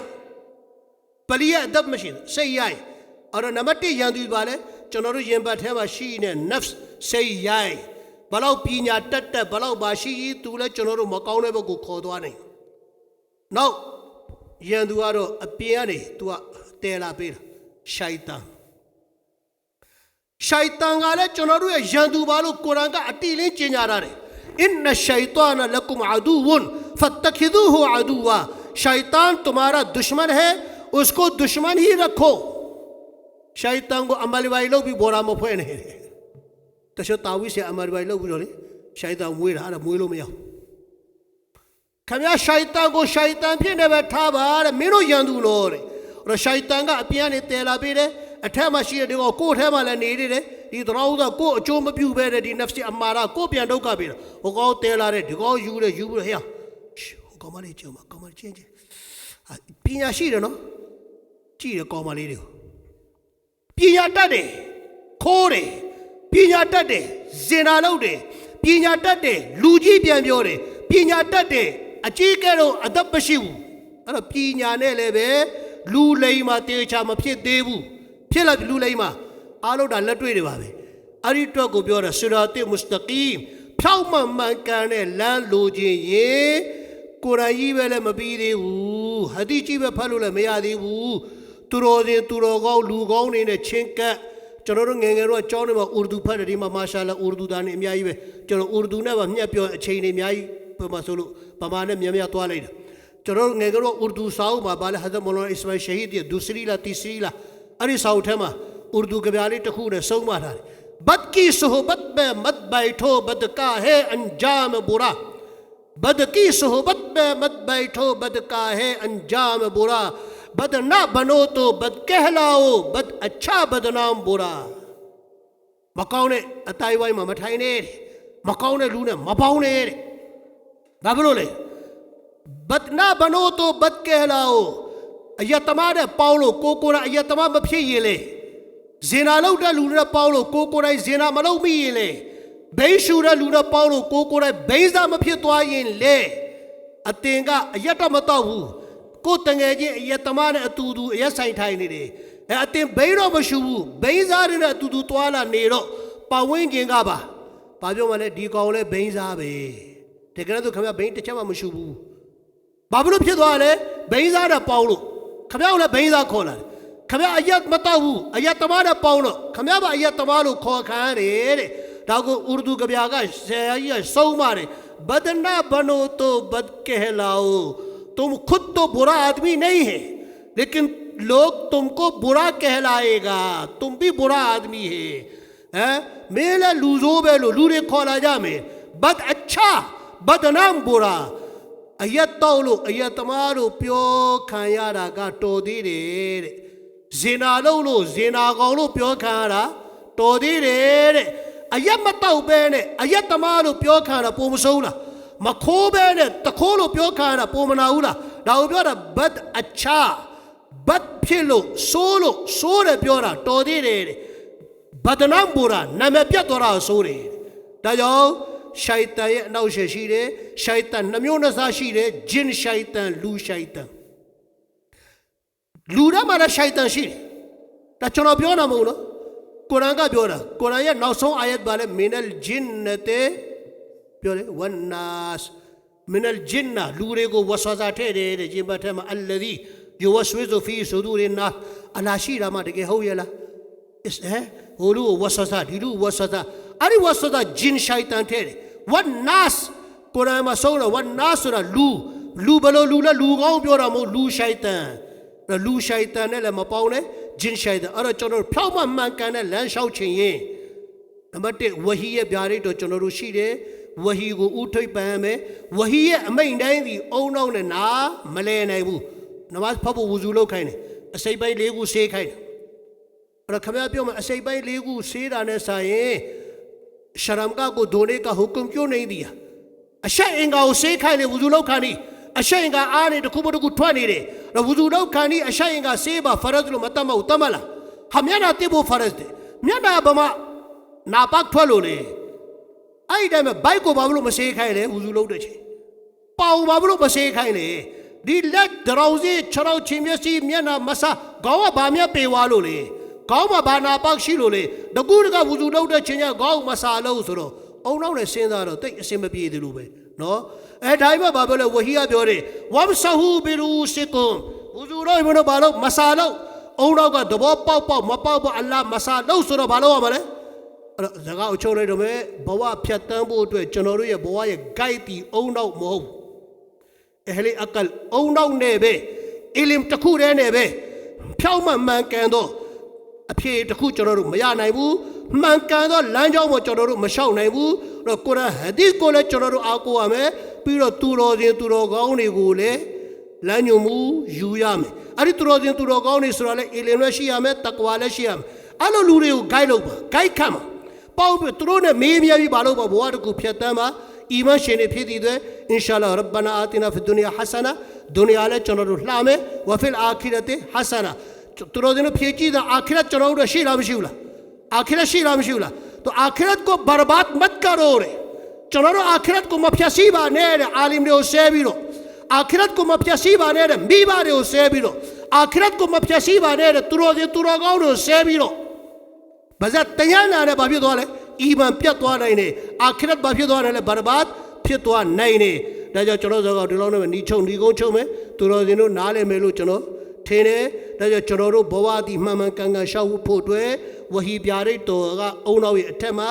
ပလီရဲ့အသက်မရှိဘူးစိတ်ရိုင်းအဲ့တော့နံပါတ်1ရန်သူပါလဲကျွန်တော်တို့ရင်ပတ်ထဲမှာရှိနေတဲ့ nafs စိတ်ရိုင်းဘလောက်ပညာတက်ဘလောက်ပါရှိသူလဲကျွန်တော်တို့မကောင်းတဲ့ဘက်ကိုခေါ်သွားနိုင်နောက်ရန်သူကတော့အပြင်ကနေ तू ကတဲလာပေးတာရှိုက်တန်शैतान का ले चुनारू ये जंतु बालू कुरान का अतीलिन चिन्हारा रे इन शैतान लकुम अदुवन फत्तखिदुहु अदुवा शैतान तुम्हारा दुश्मन है उसको दुश्मन ही रखो शैतान को अमली वाले लोग भी बोरा में फैन है तो शो तावी से अमली वाले लोग भी बोले शैतान मुए रहा मुए लो में आओ कम्या शैतान को शैतान भी ने बैठा बार मेरो जंतु लो रे और शैतान का अपिया ने तेला भी रे अठे मशीन देखो को ठे माले नीरे रे दी दराउ दा को चोम प्यू बे रे दी नफ्स अमारा को प्यान डोका बे ओ को तेला रे दिगो यू रे या ओ को माले चोम को माले चेंज पिया शी रे नो ची रे को माले रे पिया तट दे खो रे पिया तट दे जिना लो दे पिया तट दे लूजी प्यान प्यो रे पिया तट दे अची के रो अदब बशी वू अरे पिया ने ले बे लू लई मा तेचा म फिर देवू फिर लू लई मा आलो डा लटवे दे बाबे अरी तो को प्यो रे सिराते मुस्तकीम फ्याउ मन करने लान लो जिन ये कुरान जी वेले म पी दे वू हदीस जी वे फल ले म या दे वू तुरो गाओ लू गाओ ने ने छिंक ကျွန်တော်တို့ငယ်ငယ်တော့အကြောင်းတွေမှာ उर्दू ဖတ်တယ်ဒီမှာမာရှာလာ उर्दू သားနေအများကြီးပဲကျွန်တော် उर्दू နဲ့ပါမျက်ပြောအချိန်တွေအများကြီးပြမဆိုလို့ဗမာနဲ့များများသွားလိုက်တာကျွန်တော်ငယ်ငယ်တော့ उर्दू စာအုပ်မှာဘာလဲ हज़रत मौलाना इस्माइल शहीद ရဲ့ दूसरी ला तीसरी ला အဲ့ဒီစာအုပ်ထဲမှာ उर्दू ကဗျာလေးတစ်ခုနဲ့ဆုံးမထားတယ် बद की सोहबत में मत बैठो बद का है अंजाम बुरा बद की सोहबत में मत बैठो बद का है अंजाम बुरा बद ना बनो तो बद कहलाओ बद अच्छा बदनाम बुरा मकाओ ने अताईवाई में मठाई ने मकाओ ने लू ने मपाओ ने बाबलो ले बद ना बनो तो बद कहलाओ अयतमा ने पाउलो कोकोरा अयतमा मफी ये ले ज़िना लौटा लूना पाउलो कोकोरा ज़िना मलो मी ये ले बेशूरा लूना पाउलो कोकोरा बेज़ा मफी तो आये ले अतेंगा अयतमा ताऊ को तंगे जी अयतमा ने अतुदु अयसाई ठाई ने रे अतें बेरो मशूबु बेज़ार ने अतुदु तवाला नेरो पावें जेंगा बा पाजो माने डी काउले बेज़ा बे तेकरा तो खम्या बें टचमा मशूबु बाबलो फिर द्वाले बेज़ा ने पाउलो खम्या उले बेज़ा खोला खम्या अयत मताऊ अयतमा ने पाउलो खम्या बा अयतमा लो खो खान रे ताको उर्दू कब्यागा से सौ मारे बदना बनो तो बद कहलाओ तुम खुद तो बुरा आदमी नहीं है लेकिन लोग तुमको बुरा कहलाएगा तुम भी बुरा आदमी है मेला लूजो बेलो लूरे खोला जा में बद अच्छा बदनाम बुरा अयत तौलो अयतमारो प्यो खाया रागा तो दी रे ဇင်နာလုံးလို့ဇင်နာကောင်လို့ပြောခံရတာတော်သေးတယ်တဲ့အရက်မတော့ပဲနဲ့အရက်သမားလို့ပြောခံရတာပုံမစိုးလားမခိုးပဲနဲ့တခိုးလို့ပြောခံရတာပုံမနာဘူးလားဒါကိုပြောတာဘတ်အချာဘတ်ဖြစ်လို့ဆိုးတယ်ပြောတာတော်သေးတယ်တဲ့ဘဒနာဘူရာနာမည်ပြတ်သွားတာဆိုးတယ်ဒါကြောင့်ရှိုက်တန်ရဲ့အနောက်ရှေ့ရှိတယ်ရှိုက်တန်နှမျိုးနှစ်စားရှိတယ်ဂျင်ရှိုက်တန်လူရှိုက်တန်လူရမှာလည်းရှိုက်တန်ရှိတယ်ဒါကျွန်တော်ပြောတာမဟုတ်နော်ကုရ်အာန်ကပြောတာကုရ်အာန်ရဲ့နောက်ဆုံးအာယတ်ပါလေမင်နယ်ဂျင်နတေပြောတယ်ဝန်နာစ်မင်နယ်ဂျင်နာလူတွေကိုဝဆွာစာထဲ့တယ်တဲ့ဂျင်ဘတ်ထဲမှာအလ္လဒီယူဝဆွေဇူဖီဆူဒူရနာအလာရှိတာမှတကယ်ဟုတ်ရဲ့လားဟိုလူဝဆွာစာဒီလူဝဆွာစာအဲ့ဒီဝဆွာစာဂျင်ရှိုက်တန်ထဲ့တယ်ဝန်နာစ်ကုရ်အာန်မှာဆုံးတော့ဝန်နာစ်ဆိုတာလူဘလို့လူလဲလူကောင်းပြောတာမဟုတ်လူရှိုက်တန်လူရှိုက်တန်နဲ့လည်းမပေါင်းနဲ့ဂျင်ရှိုက်တန်အဲ့တော့ကျွန်တော်ဖြောက်မှန်ကန်တဲ့လမ်းလျှောက်ခြင်းရင်နံပါတ်1ဝဟီရဲ့ဗျာဒိတ်တော့ကျွန်တော်တို့ရှိတယ်ဝဟီကိုဥထိပ်ပန်မယ်ဝဟီရဲ့အမိန့်တိုင်းဒီအုံနောက်နဲ့နာမလဲနိုင်ဘူးနမတ်ဖတ်ဖို့ဝူဇူလုပ်ခိုင်းတယ်အစိပ်ပိုင်း၄ခုဆေးခိုင်းတယ်အဲ့တော့ခင်ဗျားပြောမယ်အစိပ်ပိုင်း၄ခုဆေးတာနဲ့ဆိုင်ရင်ရှရမ်ကကိုဒိုနေကဟူကွန်ကျိုနေသည်အရှက်အင်္ဂါကိုဆေးခိုင်းတယ်ဝူဇူလုပ်ခိုင်းတယ်အရှက်အင်္ဂါအားနေတစ်ခုမှတစ်ခုထွက်နေတယ်ဝူဇူလုပ်ခိုင်းတယ်အရှက်အင်္ဂါဆေးပါဖရတ်လို့မတတ်မဟုတ်တတ်မလားဟာမျက်နှာတစ်ဖို့ဖရတ်တယ်မျက်နှာဗမာနာပတ်ထွက်လို့လေအဲ့ဒီတိုင်းမှာဘိုက်ကိုဘာလို့မဆေးခိုင်းလဲဝူဇူလုပ်တဲ့ချိန်ပေါင်ဘာလို့မဆေးခိုင်းလဲဒီလက်ဒရောင်စီခြေထောက်ချင်းမျက်စိမျက်နှာမဆာခေါင်းကဘာမျက်ပေသွားလို့လေခေါင်းမှာဘာနာပတ်ရှိလို့လေတကူတကဝူဇူလုပ်တဲ့ချိန်ကျခေါင်းမဆာလို့ဆိုတော့အုံနောက်နဲ့စဉ်းစားတော့တိတ်အစင်မပြေသေးလို့ပဲနော်အဲဒါမှဘာပြောလဲဝဟီကပြောတယ်ဝမ်ဆဟူဘီရူစီကွန်ဝူဇူတော့ဘယ်လိုဘာလို့မဆာလို့အုံနောက်ကသဘောပေါက်မပေါက်အလ္လာဟ်မဆာလို့ဆိုတော့ဘာလို့ရမလဲအဲ့တော့ဇကာအချုပ်လိုက်တော့မယ်ဘဝဖြတ်တန်းဖို့အတွက်ကျွန်တော်တို့ရဲ့ဘဝရဲ့ guide တီအုံနောက်မဟုတ်အဟလီအကလ်အုံနောက်နဲ့ပဲအီလင်တစ်ခုတည်းနဲ့ပဲဖြောင်းမှန်ကန်တော့အဖြေတစ်ခုကျွန်တော်တို့မရနိုင်ဘူးမှန်ကန်တော့လမ်းကြောင်းကိုကျွန်တော်တို့မလျှောက်နိုင်ဘူးတော့ကုရ်အာန်ဟဒီသ်ကိုလည်းကျွန်တော်တို့အားကိုးရမယ်ပြီးတော့သူတော်ကောင်းတွေကိုလည်းလမ်းညွှန်မှုယူရမယ်အဲ့ဒီသူတော်ကောင်းတွေဆိုတာလည်းအီလင်လည်းရှိရမယ်တကွာလည်းရှိရမယ်အဲ့လိုလူတွေကို guide လုပ်ပါ guide ခံပါပေါင်းပြီးသူတို့နဲ့မေးမြန်းပြီးဘာလို့ဘဝတစ်ခုဖြတ်တန်းပါအီမန်ရှင်တွေဖြစ်တည်တဲ့အင်ရှာအလ္လာဟ်ရဘ္ဘနာအာတီနာဖီဒူနီယာဟဆနာဒုနီယာလည်းကျွန်တော်တို့လှမယ်ဝဖီလ်အာခီရတ်ဟဆနာသူတို့နဲ့ဖြည့်ကြည့်တာအာခီရတ်ကျွန်တော်တို့ရှိလားမရှိဘူးလားအာခီရတ်ရှိလားမရှိဘူးလားतो आखिरत को बर्बाद मत करो रे चलो आखिरत को मफियासी बाने रे आलिम रे उसे भी रो आखिरत को मफियासी बाने रे मी बारे उसे भी रो आखिरत को मफियासी बाने रे तुरो गाँव रे उसे भी रो बजा तैयार ना रे बाबी द्वारे ईमान पिया द्वारा नहीं ने आखिरत बाबी द्वारा ने बर्बाद फिर द्वारा नहीं ने राजा चलो जगह दिलाने में नीचों में तुरो दिनो नाले में लो चलो ठेने राजा चलो बवादी मामा कंगा शाहू फोटो वही प्यारे तो औनावी अठमा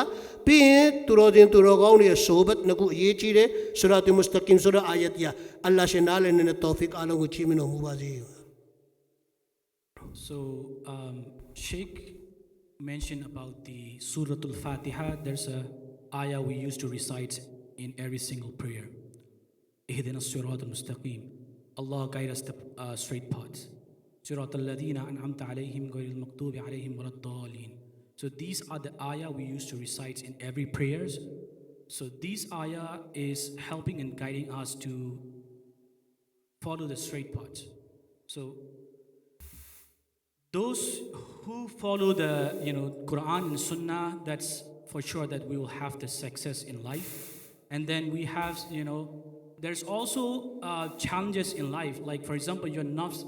पिन तुरो गाँव ने सोबत नकु ये चीज़ सुरात मुस्तकिम सुरा आयत या अल्लाह से नाले ने तौफीक आलम को चीमिनो मुबाजी So Sheikh mentioned about the Surah Al-Fatiha. There's a ayah we used to recite in every single prayer. Ihdina as-sirat al-mustaqim. Allah guide us the straight path. Sirat al-ladina an'amta alayhim ghayril maghdubi alayhim waladdallin. So these are the ayah we used to recite in every prayers. So this ayah is helping and guiding us to follow the straight path. So those who follow the Quran and Sunnah, that's for sure that we will have the success in life. And then we have there's also challenges in life, like for example your nafsi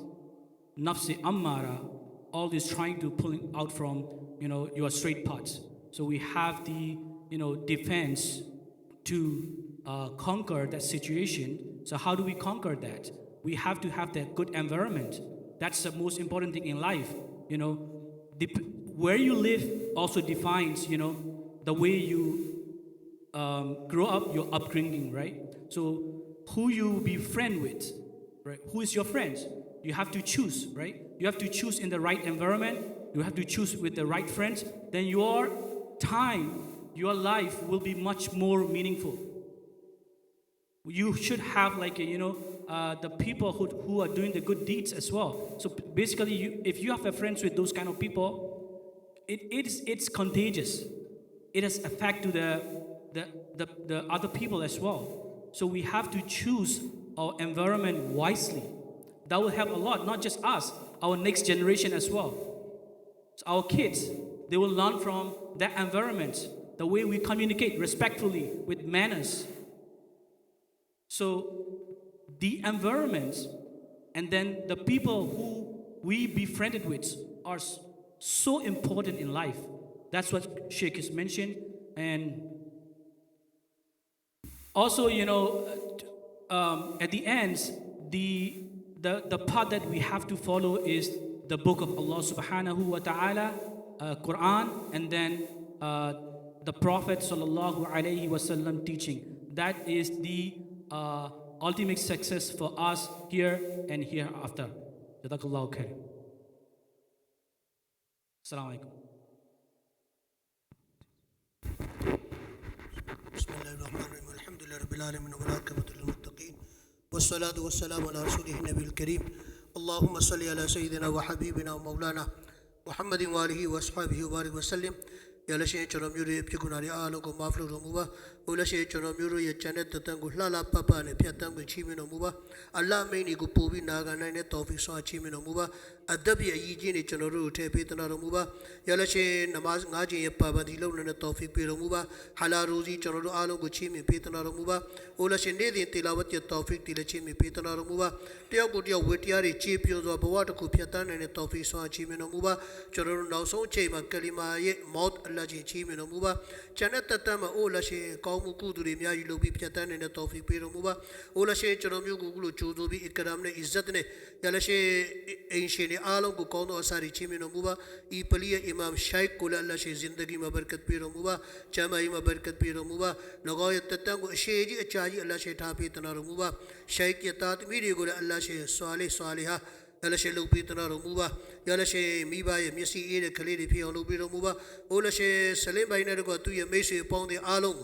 ammara, always trying to pull out from your straight paths. So we have the defense to conquer that situation. So how do we conquer that? We have to have that good environment. That's the most important thing in life. Where you live also defines the way you grow up, your upbringing, right? So who you be friend with, right? Who is your friends? You have to choose, right? You have to choose in the right environment. You have to choose with the right friends. Then your time, your life will be much more meaningful. You should have like the people who are doing the good deeds as well. So basically, if you have a friends with those kind of people, it's contagious. It has effect to the other people as well. So we have to choose our environment wisely. That will help a lot, not just us, our next generation as well. So our kids, they will learn from that environment, the way we communicate respectfully with manners. So the environment and then the people who we befriended with are so important in life. That's what Sheikh has mentioned. And also, at the end, the path that we have to follow is the book of Allah subhanahu wa ta'ala, Quran, and then the Prophet sallallahu alaihi wasallam teaching. That is the ultimate success for us here and hereafter. Jazakallahu khair. Assalamu alaikum. بسم الله الرحمن الرحيم الحمد لله رب العالمين والعاقبة للمتقين والصلاة والسلام على رسوله النبي الكريم اللهم صل على سيدنا وحبيبنا ومولانا محمد وآله وأصحابه وبارك وسلم يا لشين چرم يوري بيكوناري آلو کو معاف لو موبا ولا شيء چرم يوري يا جنت تنگو لا لا پاپا نے پھتام کو چیمنو موبا الله ميني کو پوبي ناگا نے توفیق سو چیمنو موبا ادب يجي نے چنورو ٹھے پیتنا رو موبا يا لشين نماز ngاجي يا پابندی لو نے توفیق پی رو موبا حلال روزي چنورو آلو کو چیمن پیتنا رو موبا ولا شين نے دين تلاوت يا توفیق تل چیمن پیتنا رو موبا تيا کو تيا وٹياري چي پیو زو بوات کو پھتان نے توفیق سو چیمنو موبا چنورو ناو سو چي ما کلمہ یہ موت اللہ جی چیمنو موبا جنت تتم اولا شي قوم کودری میائی لو بھی پھتان نے توفیق پی رو موبا ولا شين چنم يو گولو چودو بھی اکرام نے عزت نے یا لشے انشے نے عالم کو کونو اساری چیمنو موبا ای پلی امام شیخ کو اللہ شے زندگی میں برکت پی رو موبا جامعی میں برکت پی رو موبا نغایت تتنگو شیجی اچاجی اللہ شے ٹھا پی تنا رو موبا شیخ کی اطاعت میری گولے اللہ شے صالحہ يلا شيء لو بيتنا رموبا يلا شيء ميبا يمسي إيه كليري في لو بي رموبا ولا شيء سليم باينا ركوا توي ميسي باوندي آلون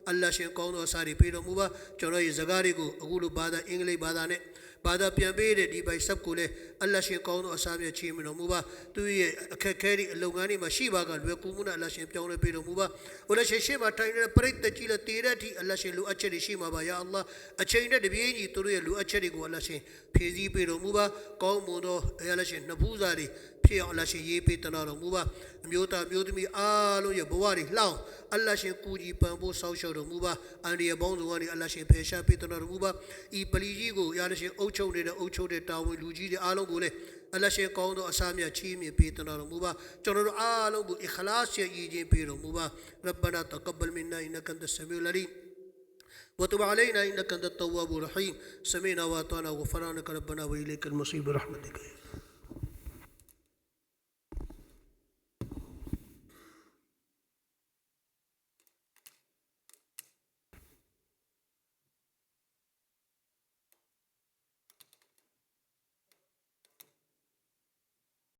الله شيء كونو ساري في رموبا جرا زغاري كو أقولوا بعدا إنجلي بعدا نه بعدا بيامبير دي باي سب كله الله شيء كونو أسامي شيء من رموبا توي كاري لوغاني ما شيء باقال بيكومنا الله شيء بياونه في رموبا ولا شيء ما تاينا بريت تجيلا تيرا تي الله شيء لو أشري شيء ما با يا الله أشينا دبيني تروي لو أشري كو الله شيء فيزي في رموبا قوم مودو يلا شيء نبوزاري في الله شيء يبي تنا رموبا ميوتا ميوتمي آلو يبواري لاو الله شيء كوجي بامبو ساوشو رموبا أني يبونزواني الله شيء بيشا بيتنا رموبا إي بليجي كو يلا شيء أوشو ده تاوي لوجي ده آلو كله الله شيء كونو أسامي أشيمي بيتنا رموبا جنرو آلو كو إخلاص يجي بي رموبا ربنا تقبل منا إنك أنت السميع العليم وتب علينا إنك أنت التواب الرحيم سمعنا وأطعنا غفرانك ربنا وإليك المصير برحمتك